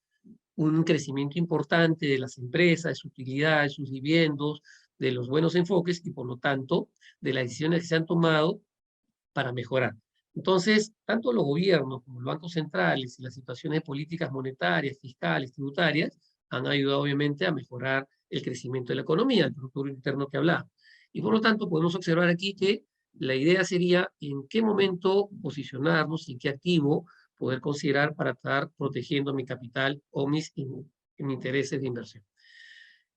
un crecimiento importante de las empresas, de sus utilidades, sus dividendos, de los buenos enfoques y por lo tanto de las decisiones que se han tomado para mejorar. Entonces, tanto los gobiernos como los bancos centrales y las situaciones de políticas monetarias, fiscales, tributarias, han ayudado obviamente a mejorar el crecimiento de la economía, el Producto Interno que hablaba. Y por lo tanto, podemos observar aquí que la idea sería en qué momento posicionarnos y qué activo poder considerar para estar protegiendo mi capital o mis intereses de inversión.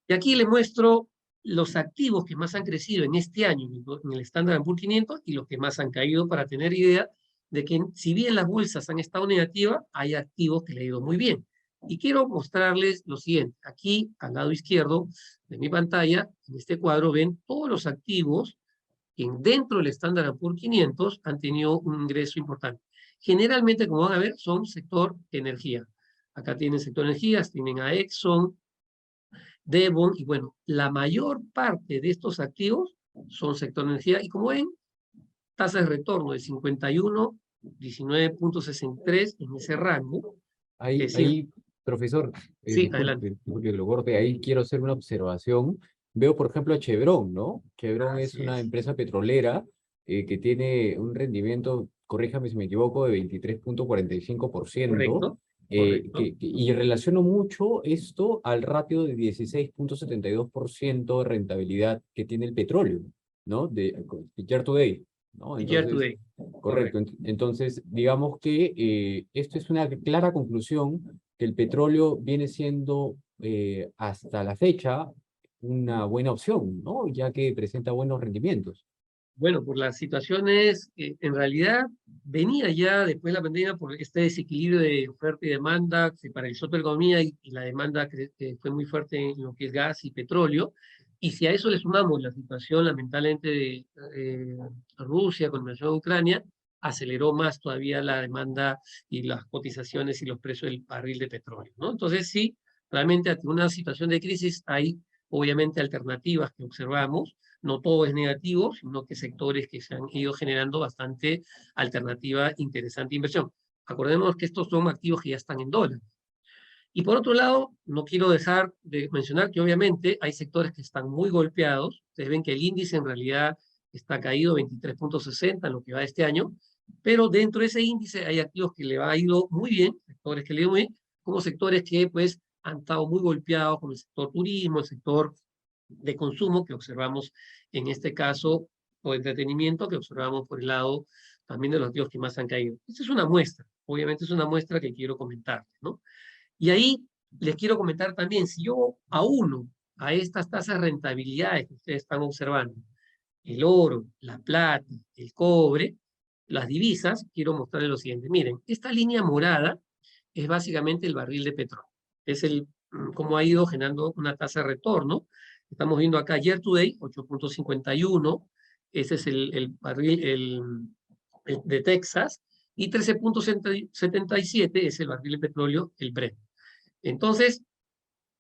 Y aquí les muestro los activos que más han crecido en este año en el Standard & Poor's 500 y los que más han caído, para tener idea de que si bien las bolsas han estado negativas, hay activos que le ha ido muy bien. Y quiero mostrarles lo siguiente. Aquí, al lado izquierdo de mi pantalla, en este cuadro, ven todos los activos que dentro del Standard & Poor's 500 han tenido un ingreso importante. Generalmente, como van a ver, son sector energía. Acá tienen sector energías, tienen a Exxon, Devon, y bueno, la mayor parte de estos activos son sector energía, y como ven, tasa de retorno de 51, 19.63 en ese rango. Ahí, profesor, Sí, adelante. disculpe que lo corte, ahí quiero hacer una observación. Veo, por ejemplo, a Chevron, ¿no? Chevron es Así una es. empresa petrolera que tiene un rendimiento, corríjame si me equivoco, de 23.45%. Correcto. Correcto. Y relaciono mucho esto al ratio de 16,72% de rentabilidad que tiene el petróleo, ¿no? De year to date, ¿no? Year to Entonces, date. correcto. Correcto. Entonces, digamos que esto es una clara conclusión que el petróleo viene siendo hasta la fecha una buena opción, ¿no? Ya que presenta buenos rendimientos. Bueno, por las situaciones, en realidad venía ya después de la pandemia por este desequilibrio de oferta y demanda, se paralizó toda la economía y la demanda que fue muy fuerte en lo que es gas y petróleo. Y si a eso le sumamos la situación lamentablemente de Rusia con relación a Ucrania, aceleró más todavía la demanda y las cotizaciones y los precios del barril de petróleo, ¿no? Entonces sí, realmente ante una situación de crisis hay obviamente alternativas que observamos, no todo es negativo, sino que sectores que se han ido generando bastante alternativa interesante de inversión. Acordémonos que estos son activos que ya están en dólares. Y por otro lado, no quiero dejar de mencionar que obviamente hay sectores que están muy golpeados. Ustedes ven que el índice en realidad está caído 23,60 en lo que va de este año, pero dentro de ese índice hay activos que le ha ido muy bien, sectores que le ha ido muy bien, como sectores que pues han estado muy golpeados, como el sector turismo, el sector de consumo que observamos en este caso, o entretenimiento que observamos por el lado también de los activos que más han caído. Esta es una muestra, obviamente es una muestra que quiero comentar, ¿no? Y ahí les quiero comentar también, si yo auno a estas tasas de rentabilidades que ustedes están observando, el oro, la plata, el cobre, las divisas, quiero mostrarles lo siguiente. Miren, esta línea morada es básicamente el barril de petróleo. Es cómo ha ido generando una tasa de retorno. Estamos viendo acá year to date, 8,51. Ese es el barril el de Texas. Y 13,77 es el barril de petróleo, el Brent. Entonces,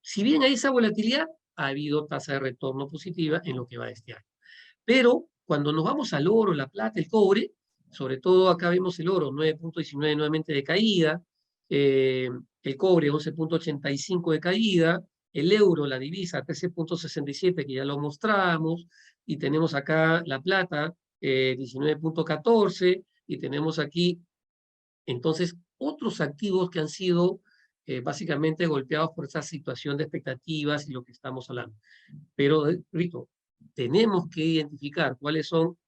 si bien hay esa volatilidad, ha habido tasa de retorno positiva en lo que va de este año. Pero cuando nos vamos al oro, la plata, el cobre, sobre todo acá vemos el oro 9,19 nuevamente de caída, el cobre 11,85 de caída, el euro, la divisa 13,67 que ya lo mostramos, y tenemos acá la plata 19,14 y tenemos aquí entonces otros activos que han sido básicamente golpeados por esa situación de expectativas y lo que estamos hablando. Pero, Rito, tenemos que identificar cuáles son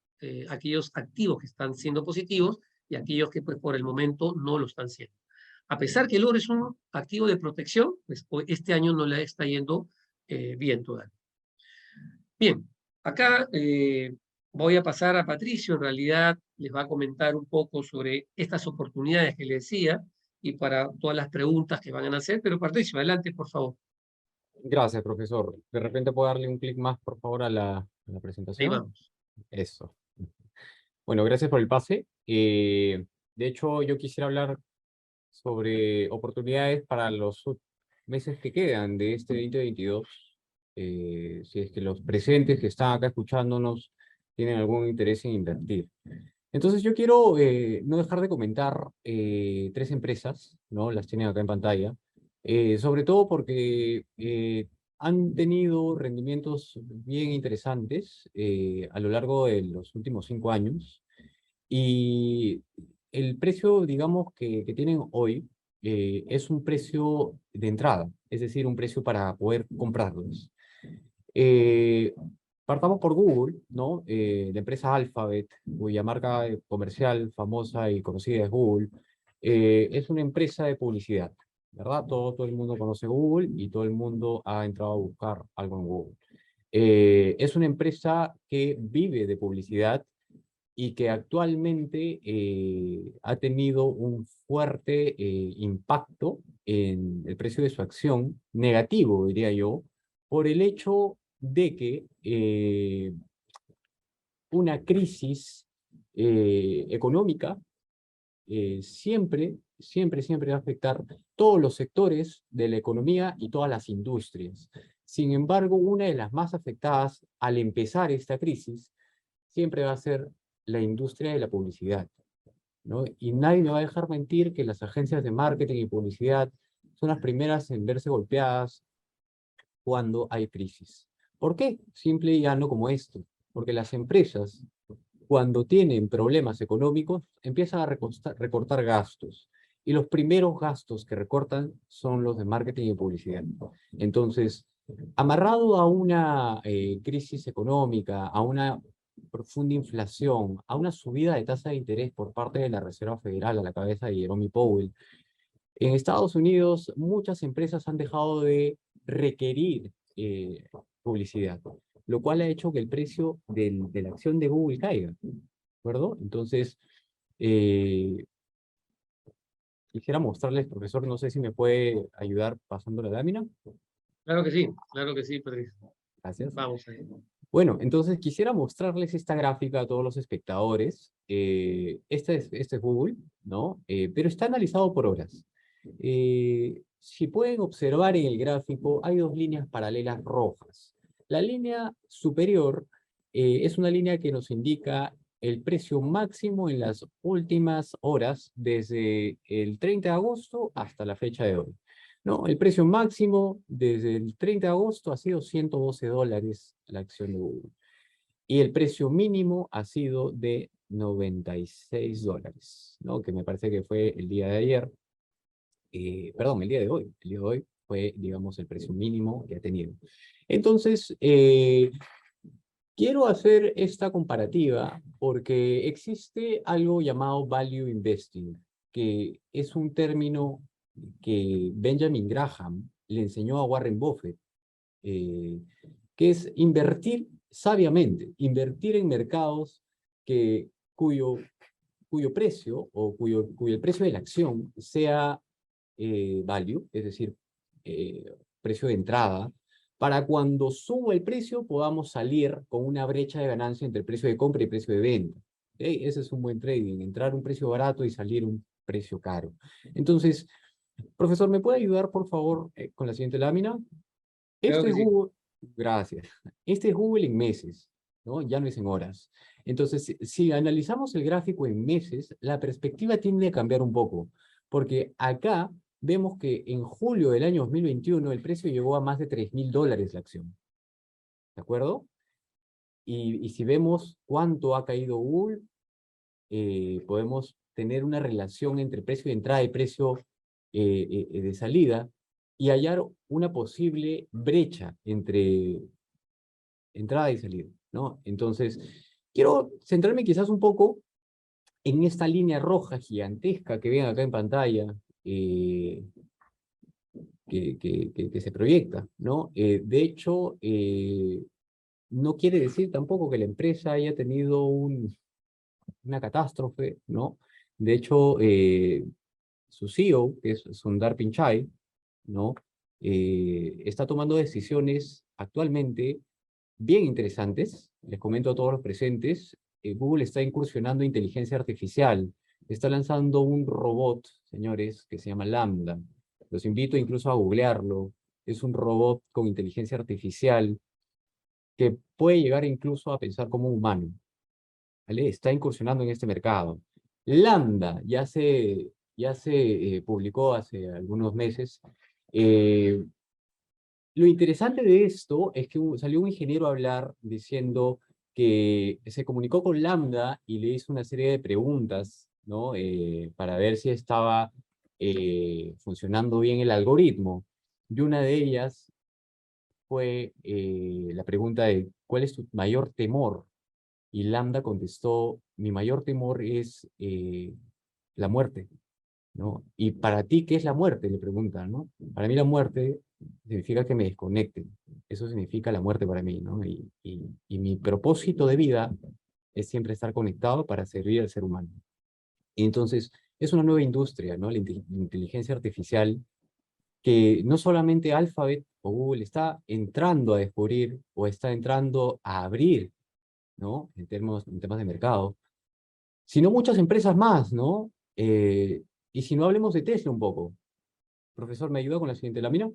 aquellos activos que están siendo positivos y aquellos que pues, por el momento no lo están siendo. A pesar que el oro es un activo de protección, pues este año no le está yendo bien todavía. Bien, acá voy a pasar a Patricio, en realidad les va a comentar un poco sobre estas oportunidades que le decía y para todas las preguntas que van a hacer, pero Patricio, adelante, por favor. Gracias, profesor. De repente puedo darle un clic más, por favor, a la Ahí presentación. vamos. Eso. Bueno, gracias por el pase. De hecho, yo quisiera hablar sobre oportunidades para los meses que quedan de este 2022. Si es que los presentes que están acá escuchándonos tienen algún interés en invertir. Entonces yo quiero no dejar de comentar tres empresas, ¿no? Las tienen acá en pantalla, sobre todo porque han tenido rendimientos bien interesantes a lo largo de los últimos 5 años y el precio, digamos, que tienen hoy es un precio de entrada, es decir, un precio para poder comprarlos. Eh, Partamos por Google, ¿no? La empresa Alphabet, cuya marca comercial famosa y conocida es Google, es una empresa de publicidad, ¿verdad? Todo el mundo conoce Google y todo el mundo ha entrado a buscar algo en Google. Es una empresa que vive de publicidad y que actualmente ha tenido un fuerte impacto en el precio de su acción, negativo, diría yo, por el hecho de que una crisis económica siempre va a afectar todos los sectores de la economía y todas las industrias. Sin embargo, una de las más afectadas al empezar esta crisis siempre va a ser la industria de la publicidad, ¿no? Y nadie me va a dejar mentir que las agencias de marketing y publicidad son las primeras en verse golpeadas cuando hay crisis. ¿Por qué? Simple y llano como esto. Porque las empresas, cuando tienen problemas económicos, empiezan a recortar gastos. y los primeros gastos que recortan son los de marketing y publicidad. Entonces, amarrado a una crisis económica, a una profunda inflación, a una subida de tasa de interés por parte de la Reserva Federal a la cabeza de Jerome Powell, en Estados Unidos muchas empresas han dejado de requerir publicidad, lo cual ha hecho que el precio de la acción de Google caiga, ¿de acuerdo? Entonces, eh, quisiera mostrarles, profesor, no sé si me puede ayudar pasando la lámina. Claro que sí, Patricio. Gracias. Vamos ahí. Bueno, entonces quisiera mostrarles esta gráfica a todos los espectadores. Este es Google, ¿no? Pero está analizado por horas. Si pueden observar en el gráfico, hay dos líneas paralelas rojas. La línea superior es una línea que nos indica el precio máximo en las últimas horas, desde el 30 de agosto hasta la fecha de hoy. No, el precio máximo desde el 30 de agosto ha sido $112 la acción de Google. Y el precio mínimo ha sido de $96, ¿no? Que me parece que fue el día de ayer. Perdón, el día de hoy. El día de hoy fue, digamos, el precio mínimo que ha tenido. Entonces, quiero hacer esta comparativa porque existe algo llamado value investing, que es un término que Benjamin Graham le enseñó a Warren Buffett, que es invertir sabiamente, invertir en mercados cuyo precio o cuyo el precio de la acción sea value, es decir, precio de entrada, para cuando suba el precio podamos salir con una brecha de ganancia entre el precio de compra y el precio de venta. ¿Okay? Ese es un buen trading, entrar a un precio barato y salir a un precio caro. Entonces, profesor, ¿me puede ayudar, por favor, con la siguiente lámina? Claro Este que es sí. Google, gracias. Este es Google en meses, ¿no? Ya no es en horas. Entonces, si analizamos el gráfico en meses, la perspectiva tiende a cambiar un poco, porque acá vemos que en julio del año 2021 el precio llegó a más de $3.000 la acción, ¿de acuerdo? Y si vemos cuánto ha caído Google, podemos tener una relación entre precio de entrada y precio de salida, y hallar una posible brecha entre entrada y salida, ¿no? Entonces, quiero centrarme quizás un poco en esta línea roja gigantesca que ven acá en pantalla, que se proyecta, ¿no? De hecho, no quiere decir tampoco que la empresa haya tenido una catástrofe, ¿no? De hecho, su CEO, que es Sundar Pichai, ¿no? Está tomando decisiones actualmente bien interesantes. Les comento a todos los presentes, Google está incursionando en inteligencia artificial. Está lanzando un robot, señores, que se llama Lambda. Los invito incluso a googlearlo. Es un robot con inteligencia artificial que puede llegar incluso a pensar como un humano, ¿vale? Está incursionando en este mercado. Lambda ya se publicó hace algunos meses. Eh, lo interesante de esto es que salió un ingeniero a hablar diciendo que se comunicó con Lambda y le hizo una serie de preguntas, ¿no? Para ver si estaba funcionando bien el algoritmo. Y una de ellas fue la pregunta de ¿cuál es tu mayor temor? Y Lambda contestó, mi mayor temor es la muerte, ¿no? Y para ti, ¿qué es la muerte? Le preguntan, ¿no? Para mí la muerte significa que me desconecten. Eso significa la muerte para mí, ¿no? Y mi propósito de vida es siempre estar conectado para servir al ser humano. Y entonces, es una nueva industria, ¿no? La inteligencia artificial que no solamente Alphabet o Google está entrando a descubrir o está entrando a abrir, ¿no? En temas de mercado, sino muchas empresas más, ¿no? Y si no, hablemos de Tesla un poco. Profesor, ¿me ayuda con la siguiente lámina?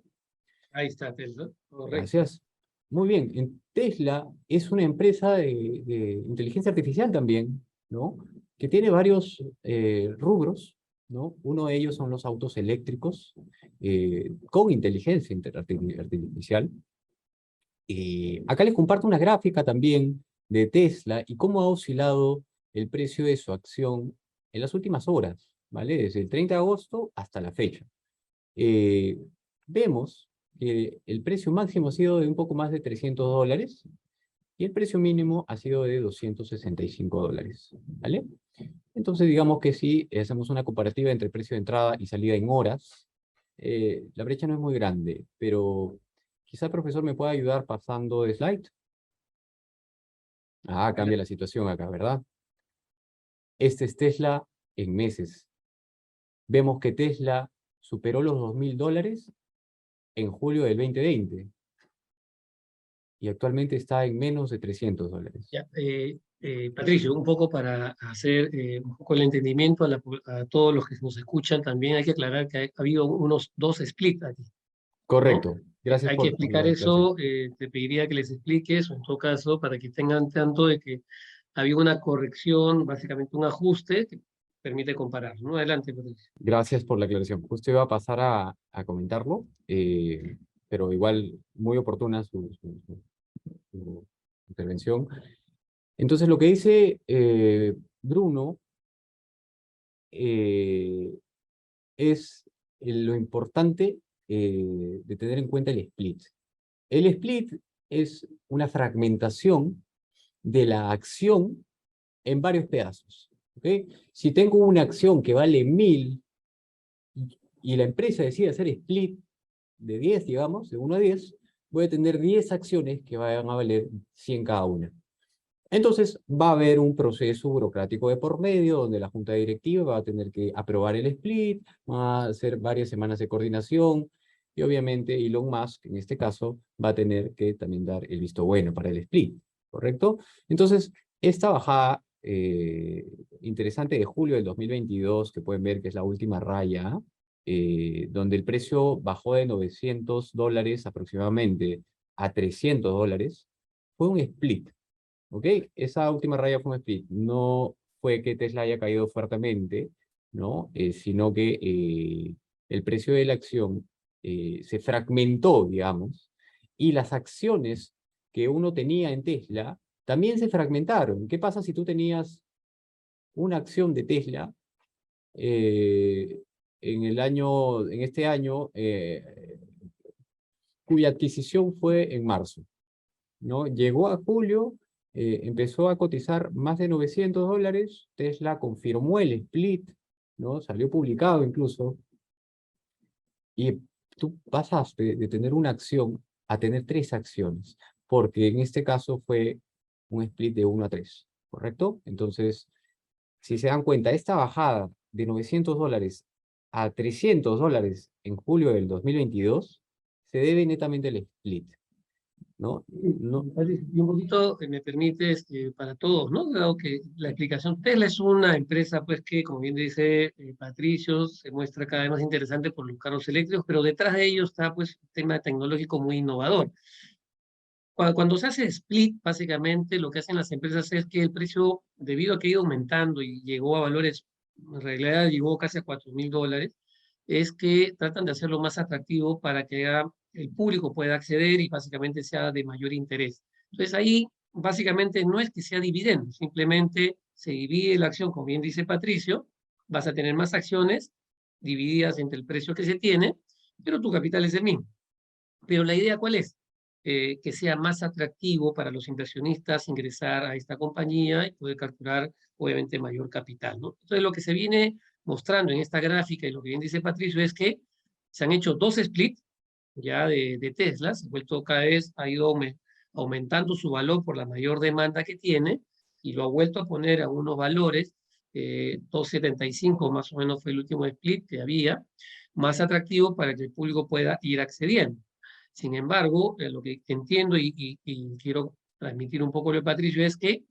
Ahí está, Tesla. Correcto. Gracias. Muy bien. Tesla es una empresa de inteligencia artificial también, ¿no? Que tiene varios rubros, ¿no? Uno de ellos son los autos eléctricos con inteligencia artificial. Acá les comparto una gráfica también de Tesla y cómo ha oscilado el precio de su acción en las últimas horas, ¿vale? Desde el 30 de agosto hasta la fecha. Vemos que el precio máximo ha sido de un poco más de $300 y el precio mínimo ha sido de $265, ¿vale? Entonces, digamos que si hacemos una comparativa entre precio de entrada y salida en horas, la brecha no es muy grande, pero quizá el profesor me pueda ayudar pasando de slide. Ah, cambia la situación acá, ¿verdad? Este es Tesla en meses. Vemos que Tesla superó los $2.000 en julio del 2020 y actualmente está en menos de $300. Ya, Patricio, un poco para hacer un poco el entendimiento a todos los que nos escuchan, también hay que aclarar que ha habido unos dos splits aquí, ¿no? Correcto. Gracias Hay que por explicar la aclaración. eso, te pediría que les expliques, o en todo caso, para que tengan tanto de que había una corrección, básicamente un ajuste que permite comparar, ¿no? Adelante, Patricio. Gracias por la aclaración. Justo iba a pasar a comentarlo, pero igual muy oportuna su intervención. Entonces, lo que dice Bruno eh, es lo importante de tener en cuenta el split. El split es una fragmentación de la acción en varios pedazos. ¿Okay? Si tengo una acción que vale 1.000 y la empresa decide hacer split de 10, digamos, de 1 a 10, voy a tener 10 acciones que van a valer 100 cada una. Entonces va a haber un proceso burocrático de por medio donde la junta directiva va a tener que aprobar el split, va a hacer varias semanas de coordinación y obviamente Elon Musk en este caso va a tener que también dar el visto bueno para el split, ¿correcto? Entonces esta bajada interesante de julio del 2022 que pueden ver que es la última raya, donde el precio bajó de $900 aproximadamente a $300, fue un split. ¿Ok? Esa última raya fue un split. No fue que Tesla haya caído fuertemente, ¿no? Sino que el precio de la acción se fragmentó, digamos, y las acciones que uno tenía en Tesla también se fragmentaron. ¿Qué pasa si tú tenías una acción de Tesla en este año, cuya adquisición fue en marzo? ¿No? Llegó a julio, empezó a cotizar más de $900, Tesla confirmó el split, ¿no? Salió publicado incluso, y tú pasaste de tener una acción a tener 3 acciones, porque en este caso fue un split de 1 a 3, ¿correcto? Entonces, si se dan cuenta, esta bajada de $900 a $300 en julio del 2022 se debe netamente al split, ¿no? No, Y un poquito, me permites, para todos, ¿no? Dado que la explicación, Tesla es una empresa, pues, que, como bien dice Patricio, se muestra cada vez más interesante por los carros eléctricos, pero detrás de ello está, pues, un tema tecnológico muy innovador. Cuando se hace split, básicamente, lo que hacen las empresas es que el precio, debido a que ha ido aumentando y llegó a valores, en realidad llegó casi a $4.000, es que tratan de hacerlo más atractivo para que el público pueda acceder y básicamente sea de mayor interés. Entonces ahí básicamente no es que sea dividendo, simplemente se divide la acción, como bien dice Patricio, vas a tener más acciones divididas entre el precio que se tiene, pero tu capital es el mismo. Pero la idea, ¿cuál es? Que sea más atractivo para los inversionistas ingresar a esta compañía y poder capturar, obviamente, mayor capital, ¿no? Entonces, lo que se viene mostrando en esta gráfica y lo que bien dice Patricio es que se han hecho 2 splits ya de Tesla, se ha vuelto cada vez, ha ido aumentando su valor por la mayor demanda que tiene y lo ha vuelto a poner a unos valores, 2.75 más o menos fue el último split que había, más atractivo para que el público pueda ir accediendo. Sin embargo, lo que entiendo y quiero transmitir un poco lo de Patricio es que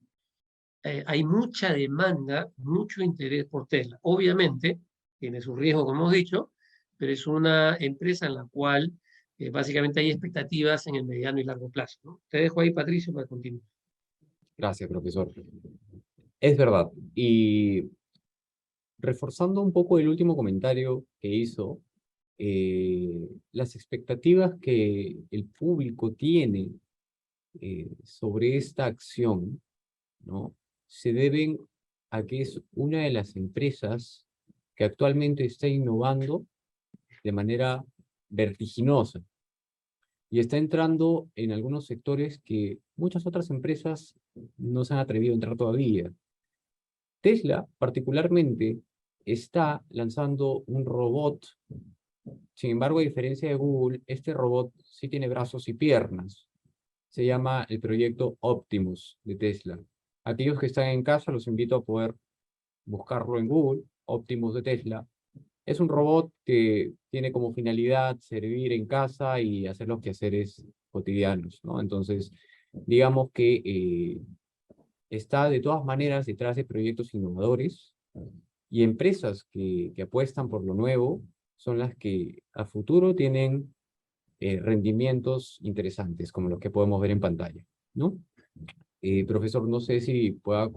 hay mucha demanda, mucho interés por Tesla. Obviamente, tiene su riesgo, como hemos dicho, pero es una empresa en la cual básicamente hay expectativas en el mediano y largo plazo, ¿no? Te dejo ahí, Patricio, para continuar. gracias, profesor. Es verdad. Y reforzando un poco el último comentario que hizo, las expectativas que el público tiene sobre esta acción, ¿no? Se deben a que es una de las empresas que actualmente está innovando de manera vertiginosa y está entrando en algunos sectores que muchas otras empresas no se han atrevido a entrar todavía. Tesla, particularmente, está lanzando un robot. Sin embargo, a diferencia de Google, este robot sí tiene brazos y piernas. Se llama el proyecto Optimus de Tesla. Aquellos que están en casa, los invito a poder buscarlo en Google, Optimus de Tesla. Es un robot que tiene como finalidad servir en casa y hacer los quehaceres cotidianos, ¿no? Entonces, digamos que está de todas maneras detrás de proyectos innovadores y empresas que apuestan por lo nuevo son las que a futuro tienen rendimientos interesantes, como los que podemos ver en pantalla, ¿no? Profesor, no sé si pueda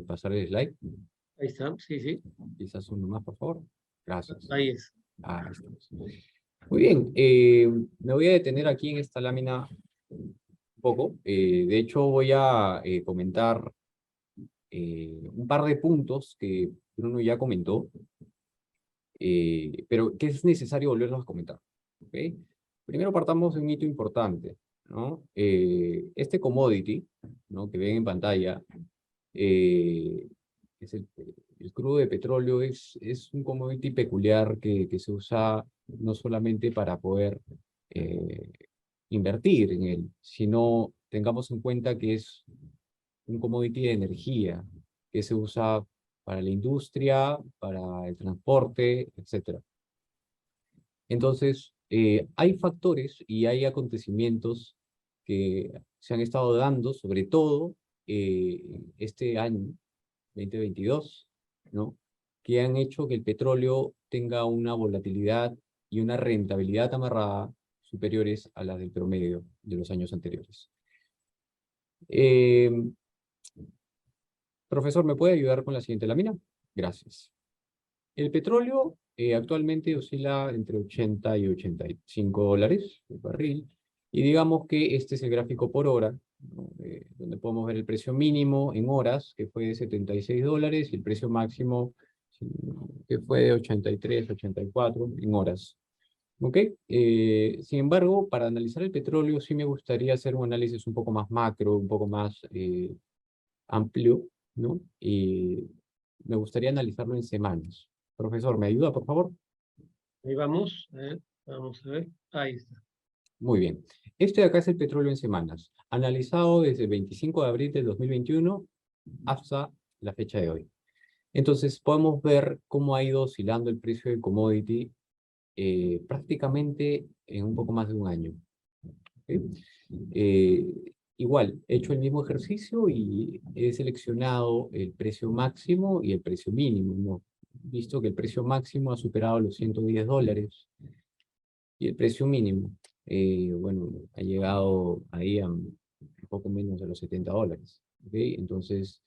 pasar el slide. Ahí está, sí, sí, Quizás uno más, por favor. Gracias. ahí es. Ahí estamos. Muy bien, me voy a detener aquí en esta lámina un poco. De hecho, voy a comentar un par de puntos que Bruno ya comentó, pero que es necesario volverlos a comentar. ¿Okay? Primero partamos de un hito importante, ¿no? Este commodity, ¿no? Que ven en pantalla, es el crudo de petróleo, es un commodity peculiar que se usa no solamente para poder invertir en él, sino tengamos en cuenta que es un commodity de energía que se usa para la industria, para el transporte, etc. Entonces, hay factores y hay acontecimientos que se han estado dando, sobre todo este año, 2022, ¿no? Que han hecho que el petróleo tenga una volatilidad y una rentabilidad amarrada superiores a las del promedio de los años anteriores. Profesor, ¿me puede ayudar con la siguiente lámina? Gracias. El petróleo actualmente oscila entre 80 y 85 dólares el barril. Y digamos que este es el gráfico por hora, ¿no? Donde podemos ver el precio mínimo en horas, que fue de 76 dólares, y el precio máximo, que fue de 83, 84 en horas. ¿Ok? Sin embargo, para analizar el petróleo, sí me gustaría hacer un análisis un poco más macro, un poco más amplio, ¿no? Y me gustaría analizarlo en semanas. Profesor, ¿me ayuda, por favor? Ahí vamos, vamos a ver, ahí está. Muy bien. Este de acá es el petróleo en semanas, analizado desde el 25 de abril del 2021 hasta la fecha de hoy. Entonces, podemos ver cómo ha ido oscilando el precio del commodity prácticamente en un poco más de un año. ¿Okay? Igual, he hecho el mismo ejercicio y he seleccionado el precio máximo y el precio mínimo, ¿no? Visto que el precio máximo ha superado los 110 dólares y el precio mínimo, bueno, ha llegado ahí a un poco menos de los 70 dólares. ¿Okay? Entonces,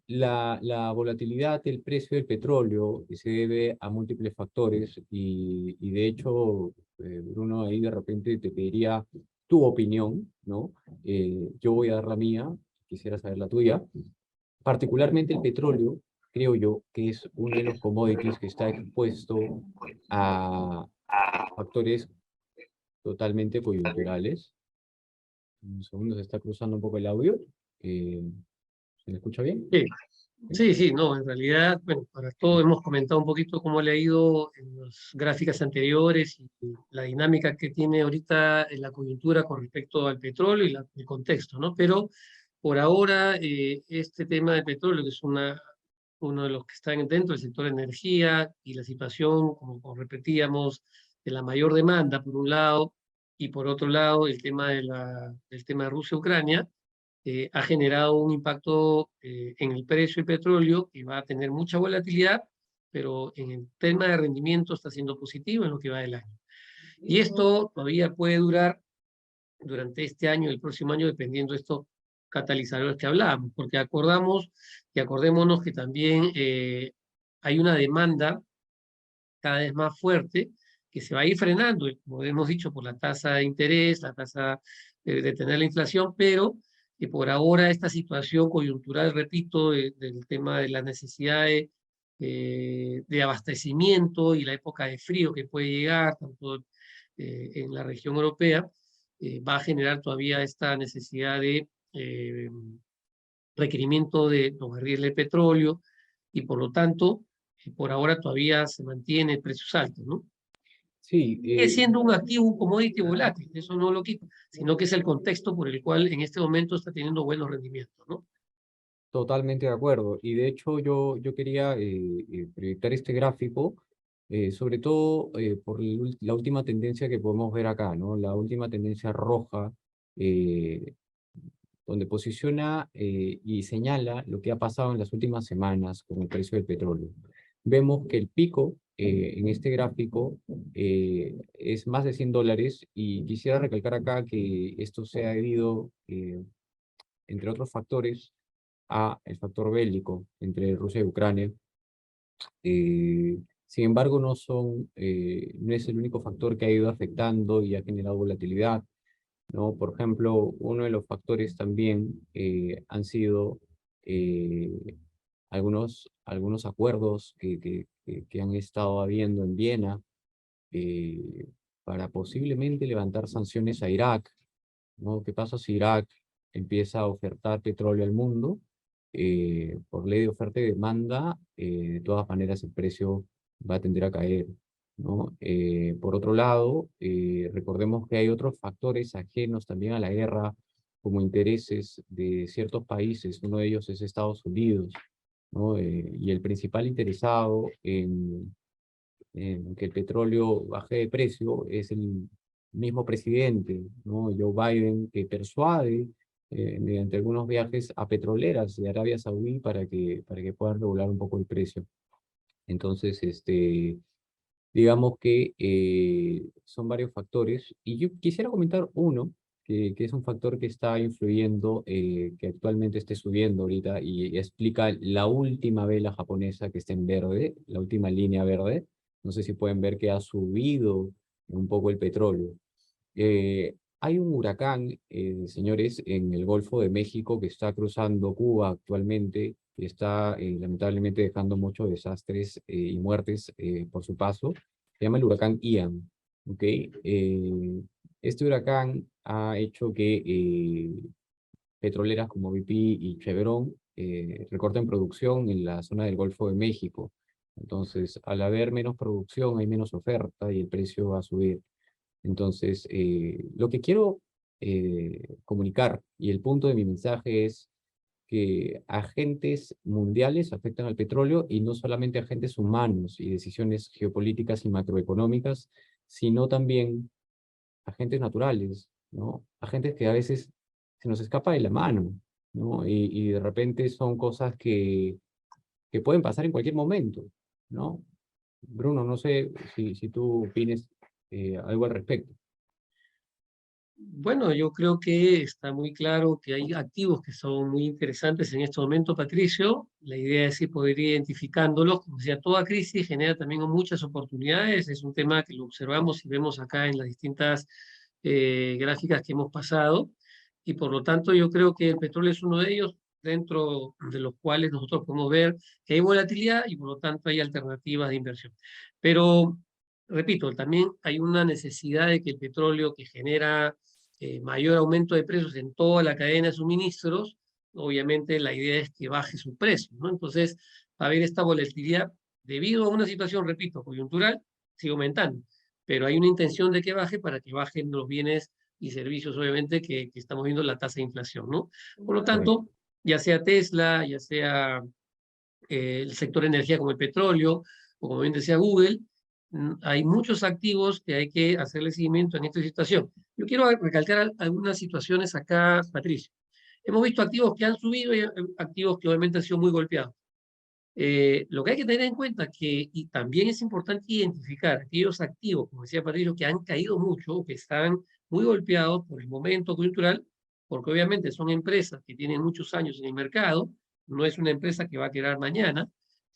la volatilidad del precio del petróleo se debe a múltiples factores y de hecho, Bruno, ahí de repente te pediría tu opinión, ¿no? Yo voy a dar la mía, quisiera saber la tuya. Particularmente el petróleo, creo yo, que es uno de los commodities que está expuesto a factores totalmente coyunturales. Un segundo, se está cruzando un poco el audio. ¿Se me escucha bien? Sí, ¿Sí? sí, sí, no, en realidad, bueno, para todo hemos comentado un poquito cómo le ha ido en las gráficas anteriores y la dinámica que tiene ahorita en la coyuntura con respecto al petróleo y el contexto, ¿no? Pero por ahora, este tema del petróleo, que es uno de los que están dentro del sector de energía y la situación, como repetíamos, de la mayor demanda, por un lado, y por otro lado, el tema del tema de Rusia-Ucrania, ha generado un impacto en el precio del petróleo que va a tener mucha volatilidad, pero en el tema de rendimiento está siendo positivo en lo que va del año. Y esto todavía puede durar durante este año y el próximo año, dependiendo de estos catalizadores que hablábamos, porque acordémonos que también hay una demanda cada vez más fuerte que se va a ir frenando, como hemos dicho, por la tasa de interés, la tasa de tener la inflación, pero que por ahora esta situación coyuntural, repito, del tema de la necesidad de abastecimiento y la época de frío que puede llegar, tanto en la región europea, va a generar todavía esta necesidad de requerimiento de los barriles de petróleo y por lo tanto, por ahora todavía se mantiene precios altos, ¿no? Sí, Sigue siendo un activo, un commodity volátil, eso no lo quita, sino que es el contexto por el cual en este momento está teniendo buenos rendimientos, ¿no? totalmente de acuerdo. Y de hecho yo quería proyectar este gráfico, sobre todo por la última tendencia que podemos ver acá, ¿no? La última tendencia roja, eh, donde posiciona y señala lo que ha pasado en las últimas semanas con el precio del petróleo. Vemos que el pico en este gráfico es más de $100 y quisiera recalcar acá que esto se ha debido, entre otros factores, a el factor bélico entre Rusia y Ucrania. Sin embargo, no es el único factor que ha ido afectando y ha generado volatilidad, ¿no? Por ejemplo, uno de los factores también han sido eh, algunos acuerdos que han estado habiendo en Viena eh, para posiblemente levantar sanciones a Irak, ¿no? ¿Qué pasa si Irak empieza a ofertar petróleo al mundo? Por ley de oferta y demanda, de todas maneras el precio va a tender a caer, ¿no? Por otro lado, recordemos que hay otros factores ajenos también a la guerra, como intereses de ciertos países. Uno de ellos es Estados Unidos, ¿no? Y el principal interesado en que el petróleo baje de precio es el mismo presidente, ¿no? Joe Biden, que persuade mediante algunos viajes a petroleras de Arabia Saudí para que puedan regular un poco el precio. Entonces, digamos que son varios factores. Y yo quisiera comentar uno, que es un factor que está influyendo, que actualmente esté subiendo ahorita y explica la última vela japonesa que está en verde, la última línea verde. No sé si pueden ver que ha subido un poco el petróleo. Hay un huracán, señores, en el Golfo de México que está cruzando Cuba actualmente, que está lamentablemente dejando muchos desastres y muertes por su paso. Se llama el huracán Ian. ¿Ok? Este huracán ha hecho que petroleras como BP y Chevron recorten producción en la zona del Golfo de México. Entonces, al haber menos producción, hay menos oferta y el precio va a subir. Entonces, lo que quiero comunicar y el punto de mi mensaje es que agentes mundiales afectan al petróleo y no solamente agentes humanos y decisiones geopolíticas y macroeconómicas, sino también agentes naturales, ¿no? Agentes que a veces se nos escapa de la mano, ¿no? Y de repente son cosas que pueden pasar en cualquier momento, ¿no? Bruno, no sé si tú opines algo al respecto. Bueno, yo creo que está muy claro que hay activos que son muy interesantes en este momento, Patricio. La idea es ir poder ir identificándolos. Como decía, toda crisis genera también muchas oportunidades. Es un tema que lo observamos y vemos acá en las distintas gráficas que hemos pasado. Y por lo tanto, yo creo que el petróleo es uno de ellos, dentro de los cuales nosotros podemos ver que hay volatilidad y por lo tanto hay alternativas de inversión. Pero, repito, también hay una necesidad de que el petróleo que genera mayor aumento de precios en toda la cadena de suministros, obviamente la idea es que baje su precio, ¿no? Entonces, va a haber esta volatilidad debido a una situación, repito, coyuntural, sigue aumentando, pero hay una intención de que baje para que bajen los bienes y servicios, obviamente, que estamos viendo la tasa de inflación, ¿no? Por lo Correcto. tanto, ya sea Tesla, ya sea el sector energía como el petróleo, o como bien decía Google, hay muchos activos que hay que hacerle seguimiento en esta situación. Yo quiero recalcar algunas situaciones acá, Patricio. Hemos visto activos que han subido y activos que obviamente han sido muy golpeados. Lo que hay que tener en cuenta que, y también es importante identificar aquellos activos, como decía Patricio, que han caído mucho, que están muy golpeados por el momento coyuntural, porque obviamente son empresas que tienen muchos años en el mercado, no es una empresa que va a quedar mañana,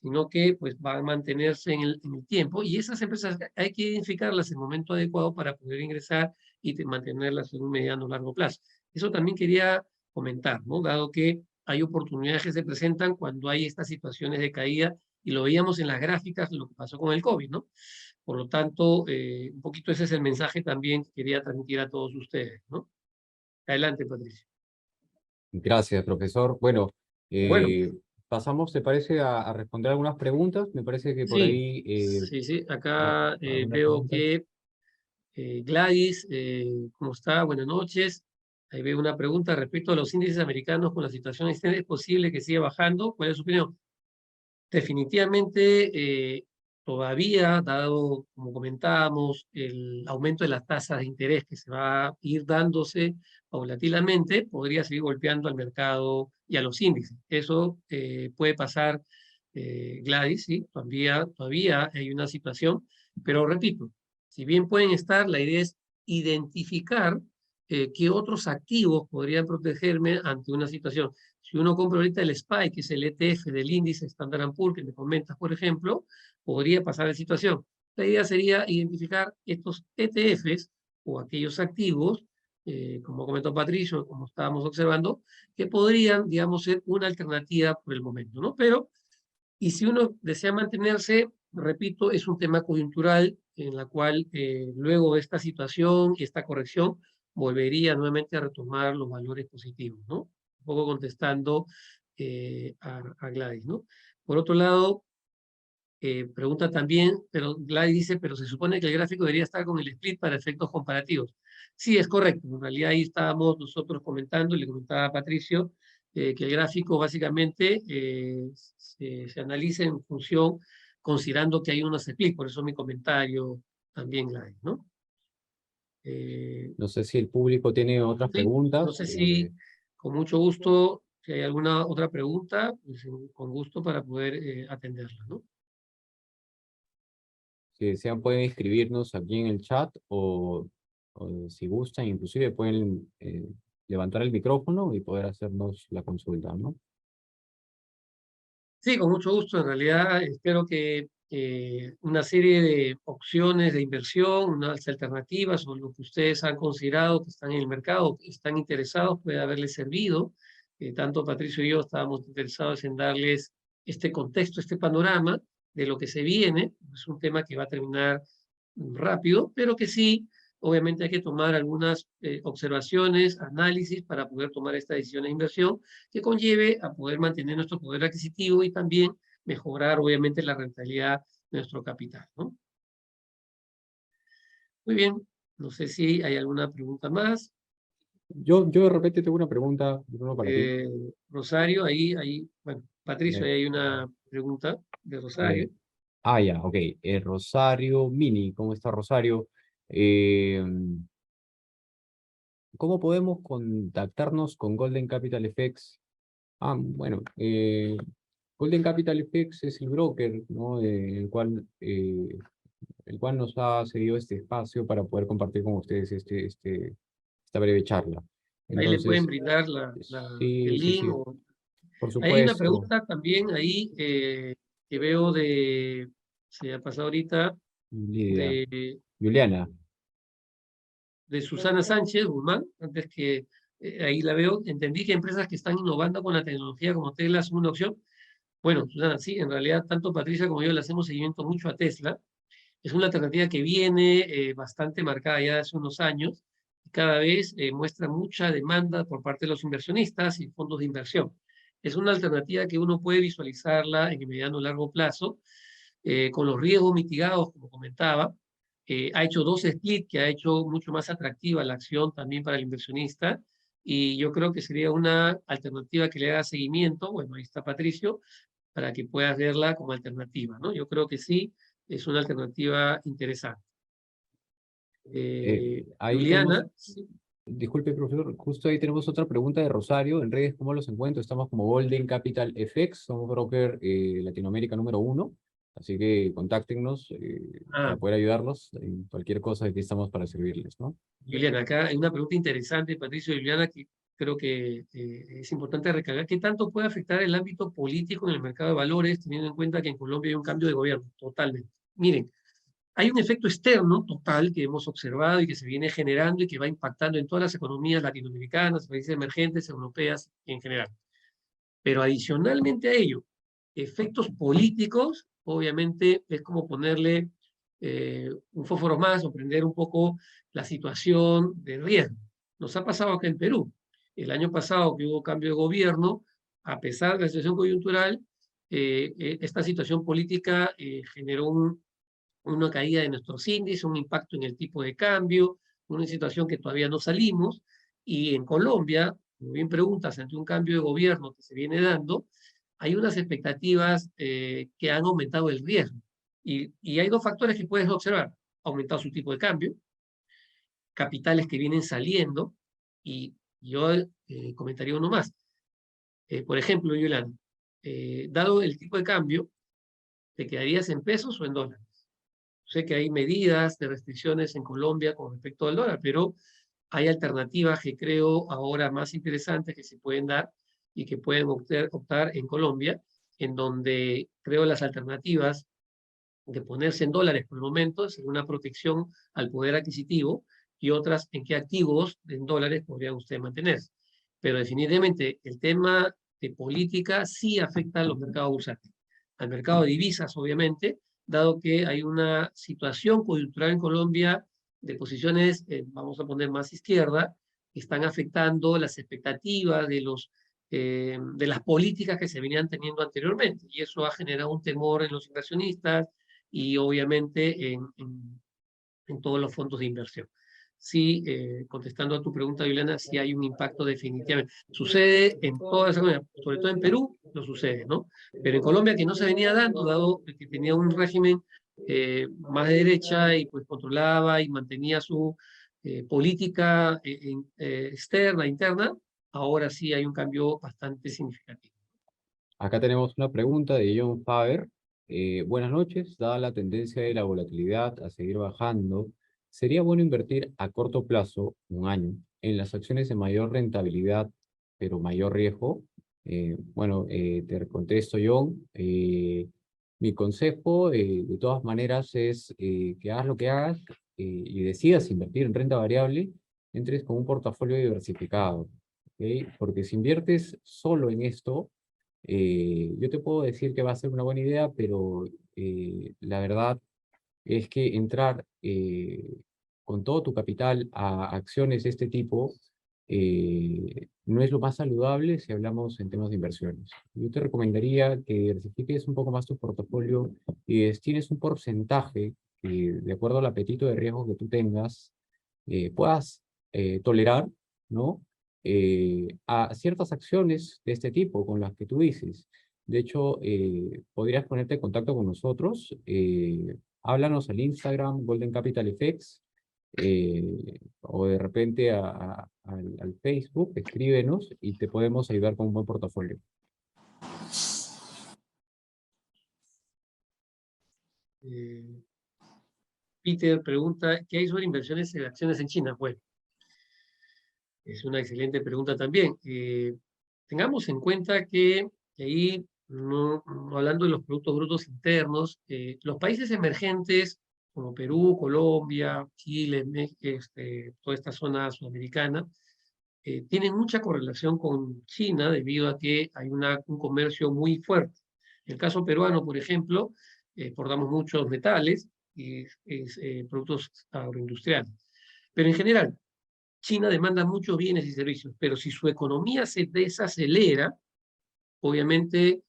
sino que pues va a mantenerse en el tiempo, y esas empresas hay que identificarlas en el momento adecuado para poder ingresar y mantenerlas en un mediano o largo plazo. Eso también quería comentar, ¿no? Dado que hay oportunidades que se presentan cuando hay estas situaciones de caída y lo veíamos en las gráficas, lo que pasó con el COVID, ¿no? Por lo tanto, un poquito ese es el mensaje también que quería transmitir a todos ustedes, ¿no? Adelante, Patricio. Gracias, profesor. Bueno, Bueno, pasamos, ¿te parece, a responder algunas preguntas? Me parece que por sí, ahí sí, sí. hay Acá algunas veo preguntas. que Gladys, ¿cómo está? Buenas noches. Ahí veo una pregunta respecto a los índices americanos con la situación existente. ¿Es posible que siga bajando? ¿Cuál es su opinión? Definitivamente, todavía, dado, como comentábamos, el aumento de las tasas de interés que se va a ir dándose paulatinamente, podría seguir golpeando al mercado y a los índices. Eso puede pasar, Gladys, sí, todavía hay una situación, pero repito, si bien pueden estar, la idea es identificar qué otros activos podrían protegerme ante una situación. Si uno compra ahorita el SPY, que es el ETF del índice Standard & Poor's, que me comentas, por ejemplo, podría pasar la situación. La idea sería identificar estos ETFs o aquellos activos, como comentó Patricio, como estábamos observando, que podrían, digamos, ser una alternativa por el momento, ¿no? Pero, y si uno desea mantenerse, repito, es un tema coyuntural en la cual luego de esta situación y esta corrección volvería nuevamente a retomar los valores positivos, ¿no? Un poco contestando a Gladys, ¿no? Por otro lado, pregunta también, pero Gladys dice, pero se supone que el gráfico debería estar con el split para efectos comparativos. Sí, es correcto. En realidad ahí estábamos nosotros comentando, y le comentaba a Patricio, que el gráfico básicamente se analiza en función, considerando que hay unos split, por eso mi comentario también, Gladys, ¿no? Eh, No sé si el público tiene otras sí, no preguntas. sé si con mucho gusto, si hay alguna otra pregunta, pues, con gusto para poder atenderla, ¿no? Si desean, pueden escribirnos aquí en el chat o si gustan, inclusive pueden levantar el micrófono y poder hacernos la consulta, ¿no? Sí, con mucho gusto. En realidad, espero que una serie de opciones de inversión, unas alternativas o lo que ustedes han considerado que están en el mercado, que están interesados, pueda haberles servido. Tanto Patricio y yo estábamos interesados en darles este contexto, este panorama de lo que se viene. Es un tema que va a terminar rápido, pero que sí, obviamente hay que tomar algunas observaciones, análisis para poder tomar esta decisión de inversión que conlleve a poder mantener nuestro poder adquisitivo y también mejorar, obviamente, la rentabilidad de nuestro capital, ¿no? Muy bien, no sé si hay alguna pregunta más. Yo de repente tengo una pregunta, Bruno, para ti. Rosario, bueno, Patricio, Me- ahí hay una pregunta de Rosario. me- ya, ok. Rosario Mini, ¿cómo está Rosario? Eh, ¿Cómo podemos contactarnos con Golden Capital FX? Bueno, Golden Capital FX es el broker, ¿no? El cual nos ha cedido este espacio para poder compartir con ustedes esta breve charla. Ahí le pueden Entonces, brindar sí, el sí, link. sí, por Hay una supuesto, pregunta también ahí que veo se ha pasado ahorita, Lidia. de Juliana, Susana Sánchez Guzmán, antes que ahí la veo, entendí que empresas que están innovando con la tecnología como Tesla son una opción. Bueno, Susana, sí, en realidad tanto Patricia como yo le hacemos seguimiento mucho a Tesla. Es una alternativa que viene bastante marcada ya hace unos años y cada vez muestra mucha demanda por parte de los inversionistas y fondos de inversión. Es una alternativa que uno puede visualizarla en el mediano o largo plazo, con los riesgos mitigados, como comentaba. Ha hecho dos splits que ha hecho mucho más atractiva la acción también para el inversionista y yo creo que sería una alternativa que le haga seguimiento. Bueno, ahí está Patricio, para que puedas verla como alternativa, ¿no? Yo creo que sí, es una alternativa interesante. ahí tenemos, Juliana, sí. disculpe, profesor, justo ahí tenemos otra pregunta de Rosario. En redes, ¿cómo los encuentro? Estamos como Golden Capital FX, somos broker Latinoamérica número 1. Así que contáctenos para Ah, poder ayudarlos en cualquier cosa. Aquí estamos para servirles, ¿no? Juliana, acá hay una pregunta interesante, Patricio y Juliana, que creo que es importante recalcar. ¿Qué tanto puede afectar el ámbito político en el mercado de valores, teniendo en cuenta que en Colombia hay un cambio de gobierno? Totalmente. Miren, hay un efecto externo total que hemos observado y que se viene generando y que va impactando en todas las economías latinoamericanas, países emergentes, europeas en general. Pero adicionalmente a ello, Efectos políticos, obviamente, es como ponerle un fósforo más o prender un poco la situación de riesgo. Nos ha pasado acá en Perú. El año pasado que hubo cambio de gobierno, a pesar de la situación coyuntural, esta situación política generó una caída de nuestros índices, un impacto en el tipo de cambio, una situación que todavía no salimos. Y en Colombia, como bien preguntas, ante un cambio de gobierno que se viene dando, hay unas expectativas que han aumentado el riesgo. Y hay dos factores que puedes observar. Ha aumentado su tipo de cambio, capitales que vienen saliendo, y yo comentaría uno más. Por ejemplo, Yolanda, dado el tipo de cambio, ¿te quedarías en pesos o en dólares? Sé que hay medidas de restricciones en Colombia con respecto al dólar, pero hay alternativas que creo ahora más interesantes que se pueden dar y que pueden optar en Colombia, en donde creo las alternativas de ponerse en dólares por el momento es una protección al poder adquisitivo, y otras en qué activos en dólares podrían ustedes mantenerse. Pero definitivamente el tema de política sí afecta a los mercados bursátiles, al mercado de divisas, obviamente, dado que hay una situación coyuntural en Colombia de posiciones, vamos a poner más izquierda, que están afectando las expectativas de las políticas que se venían teniendo anteriormente. Y eso ha generado un temor en los inversionistas y obviamente en todos los fondos de inversión. Sí, contestando a tu pregunta, Violena, sí hay un impacto definitivamente. Sucede en toda esa comunidad, sobre todo en Perú, lo sucede, ¿no? Pero en Colombia, que no se venía dando, dado que tenía un régimen más de derecha y pues controlaba y mantenía su política externa, interna, ahora sí hay un cambio bastante significativo. Acá tenemos una pregunta de John Faber. Buenas noches. Dada la tendencia de la volatilidad a seguir bajando, ¿sería bueno invertir a corto plazo, un año, en las acciones de mayor rentabilidad, pero mayor riesgo? Te contesto, John. Mi consejo, de todas maneras, es que hagas lo que hagas y decidas invertir en renta variable, entres con un portafolio diversificado. ¿Ok? Porque si inviertes solo en esto, yo te puedo decir que va a ser una buena idea, pero la verdad es que entrar con todo tu capital a acciones de este tipo no es lo más saludable si hablamos en temas de inversiones. Yo te recomendaría que diversifiques un poco más tu portafolio y destines un porcentaje que, de acuerdo al apetito de riesgo que tú tengas, puedas tolerar, ¿no? A ciertas acciones de este tipo con las que tú dices. De hecho, podrías ponerte en contacto con nosotros. Háblanos al Instagram, Golden Capital FX, o de repente al Facebook, escríbenos y te podemos ayudar con un buen portafolio. Eh, Peter pregunta, ¿qué hay sobre inversiones en acciones en China? Bueno, es una excelente pregunta también. Tengamos en cuenta que ahí, no hablando de los productos brutos internos, los países emergentes como Perú, Colombia, Chile, toda esta zona sudamericana, tienen mucha correlación con China debido a que hay un comercio muy fuerte. En el caso peruano, por ejemplo, exportamos muchos metales y productos agroindustriales. Pero en general, China demanda muchos bienes y servicios, pero si su economía se desacelera, obviamente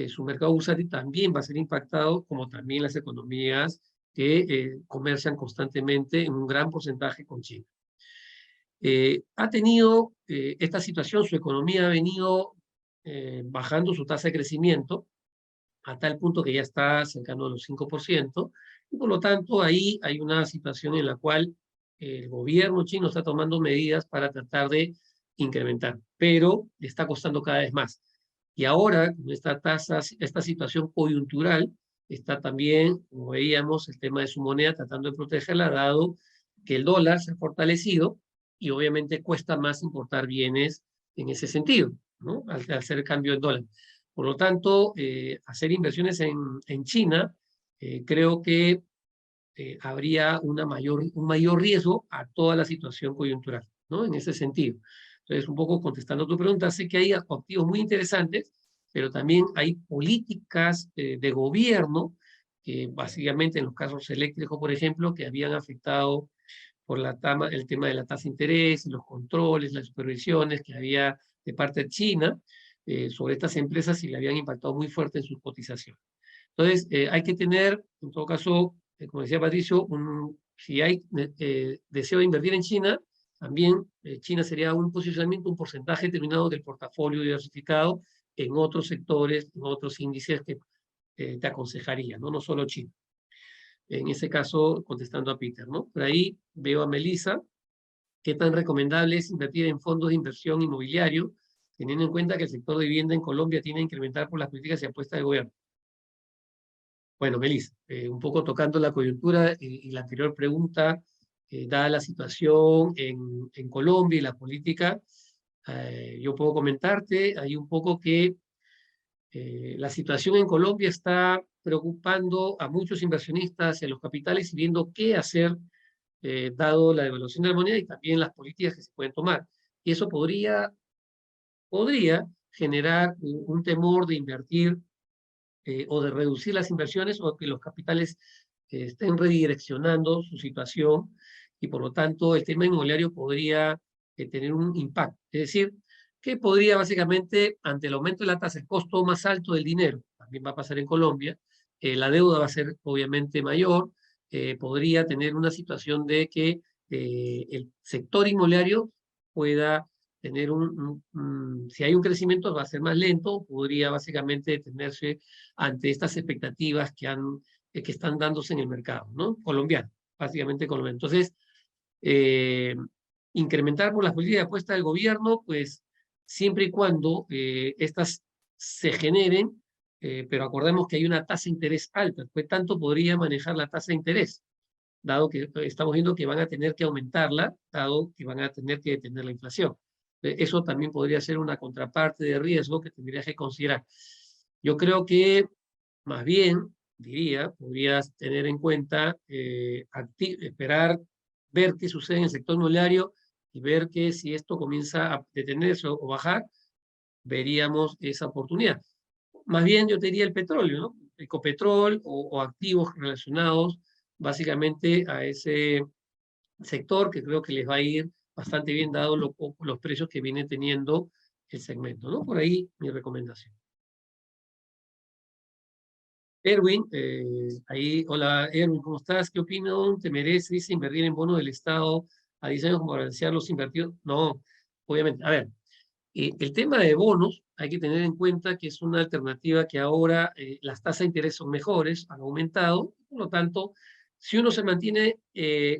su mercado bursátil también va a ser impactado, como también las economías que comercian constantemente en un gran porcentaje con China. Ha tenido esta situación, su economía ha venido bajando su tasa de crecimiento a tal punto que ya está cercano a los 5%, y por lo tanto ahí hay una situación en la cual el gobierno chino está tomando medidas para tratar de incrementar, pero le está costando cada vez más. Y ahora, con esta tasa, esta situación coyuntural, está también, como veíamos, el tema de su moneda tratando de protegerla, dado que el dólar se ha fortalecido y obviamente cuesta más importar bienes en ese sentido, ¿no? Al hacer el cambio del dólar. Por lo tanto, hacer inversiones en China, creo que habría un mayor riesgo a toda la situación coyuntural, ¿no? En ese sentido. Entonces, un poco contestando tu pregunta, sé que hay activos muy interesantes pero también hay políticas de gobierno, que básicamente en los casos eléctricos, por ejemplo, que habían afectado por el tema de la tasa de interés, los controles, las supervisiones que había de parte de China sobre estas empresas y le habían impactado muy fuerte en sus cotizaciones. Entonces, hay que tener, en todo caso, como decía Patricio, si hay deseo de invertir en China, también China sería un posicionamiento, un porcentaje determinado del portafolio diversificado en otros sectores, en otros índices que te aconsejaría, ¿no? No solo China. En ese caso, contestando a Peter, ¿no? Por ahí veo a Melissa, ¿qué tan recomendable es invertir en fondos de inversión inmobiliario, teniendo en cuenta que el sector de vivienda en Colombia tiene que incrementar por las políticas y apuestas del gobierno? Bueno, Melissa, un poco tocando la coyuntura y la anterior pregunta, dada la situación en Colombia y la política, yo puedo comentarte ahí un poco que la situación en Colombia está preocupando a muchos inversionistas en los capitales y viendo qué hacer dado la devaluación de la moneda y también las políticas que se pueden tomar. Y eso podría generar un temor de invertir o de reducir las inversiones o que los capitales estén redireccionando su situación y por lo tanto el tema inmobiliario podría tener un impacto. Es decir, que podría básicamente, ante el aumento de la tasa, el costo más alto del dinero, también va a pasar en Colombia, la deuda va a ser obviamente mayor, podría tener una situación de que el sector inmobiliario pueda tener si hay un crecimiento va a ser más lento, podría básicamente detenerse ante estas expectativas que están dándose en el mercado, ¿no? Colombiano, básicamente colombiano. Entonces, eh, incrementar por las políticas de apuesta del gobierno, pues siempre y cuando estas se generen, pero acordemos que hay una tasa de interés alta, pues tanto podría manejar la tasa de interés, dado que estamos viendo que van a tener que aumentarla, dado que van a tener que detener la inflación. Eso también podría ser una contraparte de riesgo que tendrías que considerar. Yo creo que más bien, diría, podrías tener en cuenta, esperar, ver qué sucede en el sector inmobiliario y ver que si esto comienza a detenerse o bajar, veríamos esa oportunidad. Más bien yo te diría el petróleo, ¿no? Ecopetrol o activos relacionados básicamente a ese sector que creo que les va a ir bastante bien dado los precios que viene teniendo el segmento, ¿no? Por ahí mi recomendación. Erwin, hola Erwin, ¿cómo estás? ¿Qué opinión te merece invertir en bonos del Estado a 10 años como balancear los invertidos? No, obviamente. A ver, el tema de bonos hay que tener en cuenta que es una alternativa que ahora las tasas de interés son mejores, han aumentado, por lo tanto, si uno se mantiene,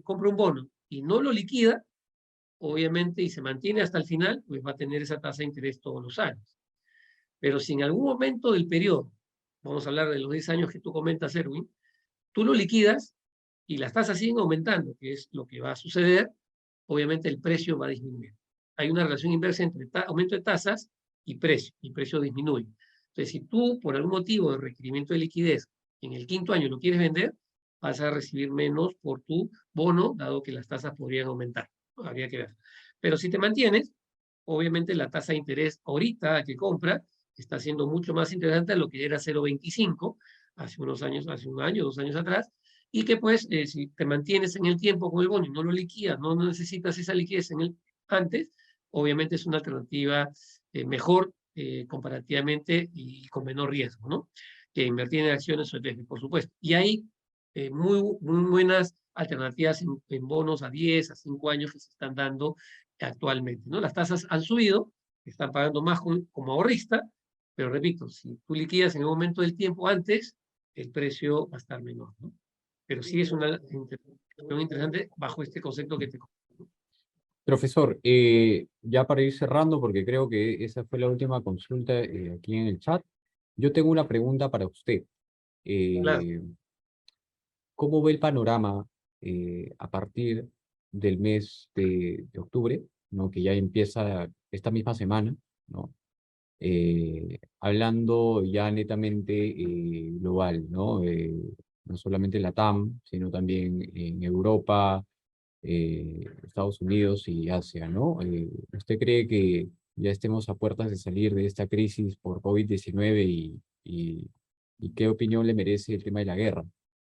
compra un bono y no lo liquida, obviamente, y se mantiene hasta el final, pues va a tener esa tasa de interés todos los años. Pero si en algún momento del periodo, vamos a hablar de los 10 años que tú comentas, Erwin, tú lo liquidas y las tasas siguen aumentando, que es lo que va a suceder, obviamente el precio va a disminuir. Hay una relación inversa entre aumento de tasas y precio disminuye. Entonces, si tú por algún motivo de requerimiento de liquidez en el quinto año lo quieres vender, vas a recibir menos por tu bono, dado que las tasas podrían aumentar. Habría que ver. Pero si te mantienes, obviamente la tasa de interés ahorita que compra está siendo mucho más interesante a lo que era 0,25 hace unos años, hace un año, 2 años atrás, y que pues si te mantienes en el tiempo con el bono y no lo liquidas, no necesitas esa liquidez antes, obviamente es una alternativa mejor comparativamente y con menor riesgo, ¿no? Que invertir en acciones o ETFs, por supuesto. Y hay muy buenas alternativas en bonos a 10, a 5 años que se están dando actualmente, ¿no? Las tasas han subido, están pagando más como ahorrista, pero repito, si tú liquidas en el momento del tiempo antes, el precio va a estar menor, ¿no? Pero sí es una interpretación interesante bajo este concepto que te comento. Profesor, ya para ir cerrando, porque creo que esa fue la última consulta aquí en el chat, yo tengo una pregunta para usted. Claro. Eh, ¿Cómo ve el panorama a partir del mes de octubre, ¿no? Que ya empieza esta misma semana, ¿no? Hablando ya netamente global, ¿no? No solamente en la TAM, sino también en Europa, Estados Unidos y Asia, ¿no? ¿Usted cree que ya estemos a puertas de salir de esta crisis por COVID-19 y qué opinión le merece el tema de la guerra.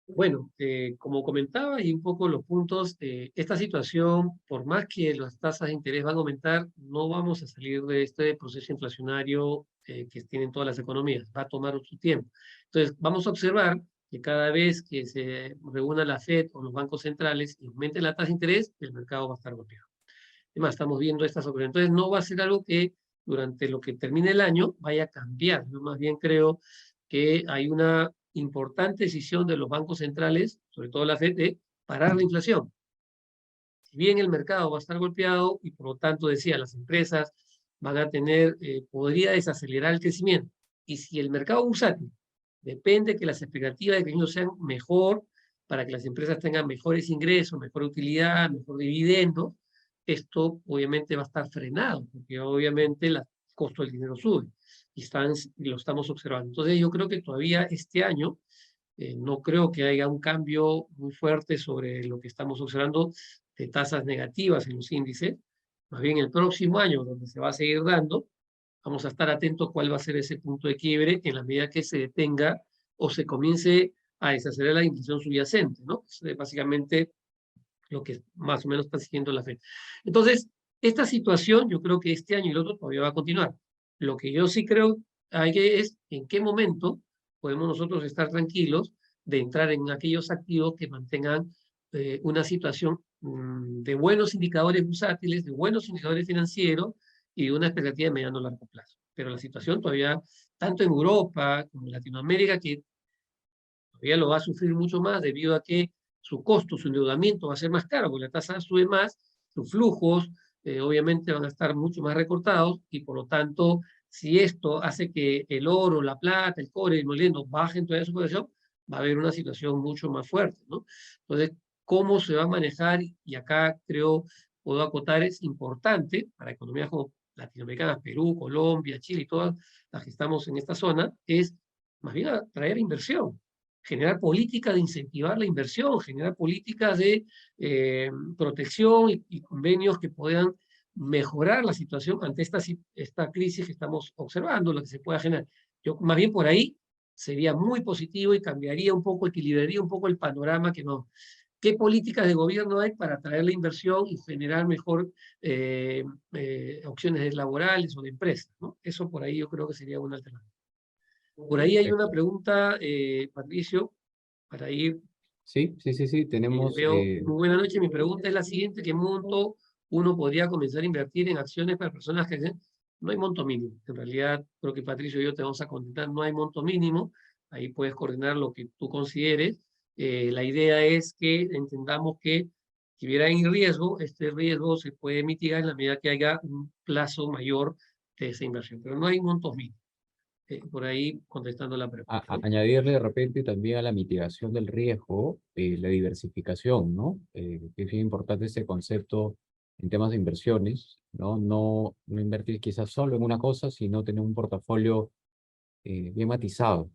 Bueno, como comentaba y un poco los puntos, esta situación, por más que las tasas de interés van a aumentar, no vamos a salir de este proceso inflacionario que tienen todas las economías, va a tomar su tiempo. Entonces, vamos a observar que cada vez que se reúna la FED o los bancos centrales y aumenten la tasa de interés, el mercado va a estar golpeado. Además, estamos viendo estas ocurrencias. Entonces, no va a ser algo que durante lo que termine el año vaya a cambiar. Yo más bien creo que hay una importante decisión de los bancos centrales, sobre todo la FED, de parar la inflación. Si bien el mercado va a estar golpeado y por lo tanto, decía, las empresas van a tener, podría desacelerar el crecimiento. Y si el mercado bursátil depende que las expectativas de crecimiento sean mejor, para que las empresas tengan mejores ingresos, mejor utilidad, mejor dividendo, esto obviamente va a estar frenado, porque obviamente el costo del dinero sube y lo estamos observando. Entonces yo creo que todavía este año no creo que haya un cambio muy fuerte sobre lo que estamos observando de tasas negativas en los índices. Más bien el próximo año, donde se va a seguir dando, vamos a estar atentos cuál va a ser ese punto de quiebre en la medida que se detenga o se comience a desacelerar la inflación subyacente, ¿no? Es básicamente lo que más o menos está siguiendo la FED. Entonces, esta situación yo creo que este año y el otro todavía va a continuar. Lo que yo sí creo hay que es en qué momento podemos nosotros estar tranquilos de entrar en aquellos activos que mantengan una situación de buenos indicadores bursátiles, de buenos indicadores financieros y de una expectativa de mediano a largo plazo. Pero la situación todavía, tanto en Europa como en Latinoamérica, que todavía lo va a sufrir mucho más debido a que su costo, su endeudamiento va a ser más caro, porque la tasa sube más, sus flujos obviamente van a estar mucho más recortados y por lo tanto, si esto hace que el oro, la plata, el cobre, el molino bajen toda su posición, va a haber una situación mucho más fuerte, ¿no? Entonces, ¿cómo se va a manejar? Y acá creo, puedo acotar, es importante para economías como latinoamericanas, Perú, Colombia, Chile y todas las que estamos en esta zona, es más bien atraer inversión, generar políticas de incentivar la inversión, generar políticas de protección y convenios que puedan mejorar la situación ante esta crisis que estamos observando, lo que se pueda generar. Yo más bien por ahí sería muy positivo y cambiaría un poco, equilibraría un poco el panorama que no. ¿Qué políticas de gobierno hay para atraer la inversión y generar mejor opciones laborales o de empresas, ¿no? Eso por ahí yo creo que sería una alternativa. Por ahí hay una Perfecto. pregunta, Patricio, para ir. Sí, sí, sí, sí, tenemos, Veo, muy buena noche. Mi pregunta es la siguiente: ¿qué monto uno podría comenzar a invertir en acciones para personas que no hay monto mínimo? En realidad, creo que Patricio y yo te vamos a contestar, no hay monto mínimo. Ahí puedes coordinar lo que tú consideres. La idea es que entendamos que si hubiera un riesgo, este riesgo se puede mitigar en la medida que haya un plazo mayor de esa inversión, pero no hay montos mínimos. Por ahí contestando la pregunta, ¿no? añadirle de repente también a la mitigación del riesgo, la diversificación, ¿no? Que es bien importante este concepto en temas de inversiones, ¿no? No invertir quizás solo en una cosa, sino tener un portafolio bien matizado,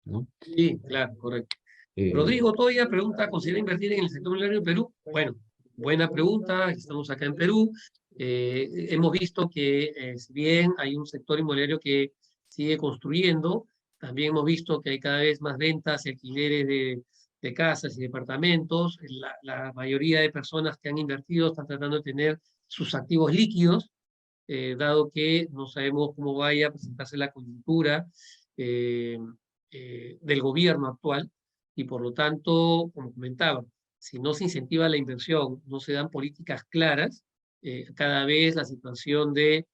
¿no? Sí, claro, correcto. Eh, Rodrigo Toya pregunta, ¿considera invertir en el sector inmobiliario en Perú? Bueno, buena pregunta, estamos acá en Perú. Hemos visto que si bien hay un sector inmobiliario que sigue construyendo, también hemos visto que hay cada vez más ventas y alquileres de casas y departamentos. La mayoría de personas que han invertido están tratando de tener sus activos líquidos, dado que no sabemos cómo vaya a presentarse la coyuntura eh, del gobierno actual y por lo tanto, como comentaba, si no se incentiva la inversión, no se dan políticas claras, cada vez la situación de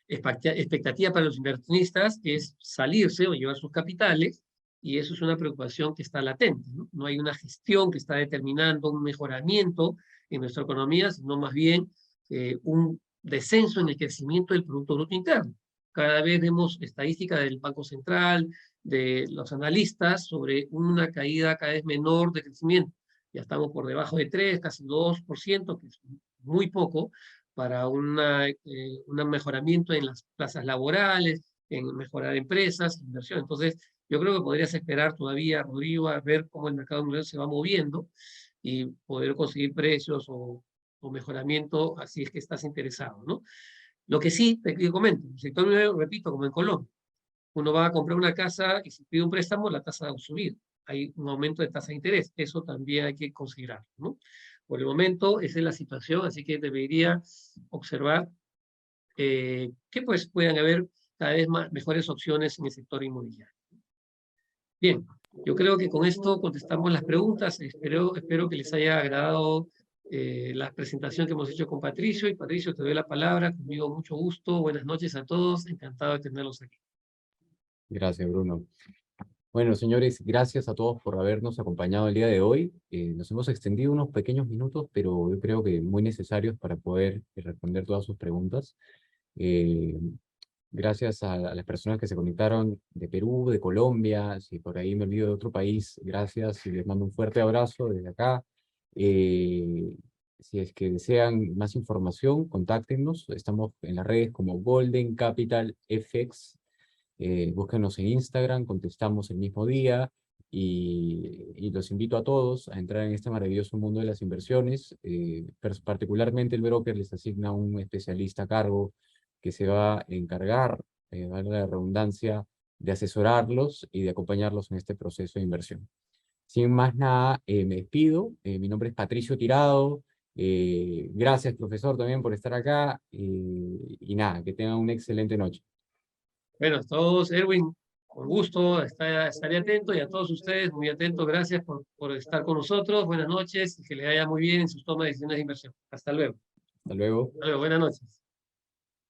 expectativa para los inversionistas es salirse o llevar sus capitales, y eso es una preocupación que está latente, ¿no? No hay una gestión que está determinando un mejoramiento en nuestra economía, sino más bien un descenso en el crecimiento del Producto Bruto Interno. Cada vez vemos estadísticas del Banco Central, de los analistas, sobre una caída cada vez menor de crecimiento. Ya estamos por debajo de 3, casi 2%, que es muy poco, para un mejoramiento en las plazas laborales, en mejorar empresas, inversión. Entonces, yo creo que podrías esperar todavía, Rodrigo, a ver cómo el mercado inmobiliario se va moviendo y poder conseguir precios o mejoramiento, así es que estás interesado, ¿no? Lo que sí, te comento, el sector inmobiliario, repito, como en Colombia, uno va a comprar una casa y si pide un préstamo, la tasa va a subir. Hay un aumento de tasa de interés. Eso también hay que considerar, ¿no? Por el momento, esa es la situación, así que debería observar que pues puedan haber cada vez más, mejores opciones en el sector inmobiliario. Bien, yo creo que con esto contestamos las preguntas. Espero que les haya agradado la presentación que hemos hecho con Patricio. Y Patricio, te doy la palabra. Conmigo mucho gusto. Buenas noches a todos. Encantado de tenerlos aquí. Gracias, Bruno. Bueno, señores, gracias a todos por habernos acompañado el día de hoy. Nos hemos extendido unos pequeños minutos, pero yo creo que muy necesarios para poder responder todas sus preguntas. Eh, Gracias a las personas que se conectaron de Perú, de Colombia, si por ahí me olvido de otro país, gracias y les mando un fuerte abrazo desde acá. Eh, si es que desean más información, contáctenos. Estamos en las redes como Golden Capital FX. Búsquenos en Instagram, contestamos el mismo día y los invito a todos a entrar en este maravilloso mundo de las inversiones. Particularmente el broker les asigna un especialista a cargo que se va a encargar, valga la redundancia, de asesorarlos y de acompañarlos en este proceso de inversión. Sin más nada, me despido. Mi nombre es Patricio Tirado. Gracias, profesor, también por estar acá. Y nada, que tengan una excelente noche. Bueno, a todos, Erwin, con gusto, estaré atento y a todos ustedes, muy atento. Gracias por estar con nosotros. Buenas noches y que les vaya muy bien en sus tomas de decisiones de inversión. Hasta luego. Hasta luego. Hasta luego, buenas noches.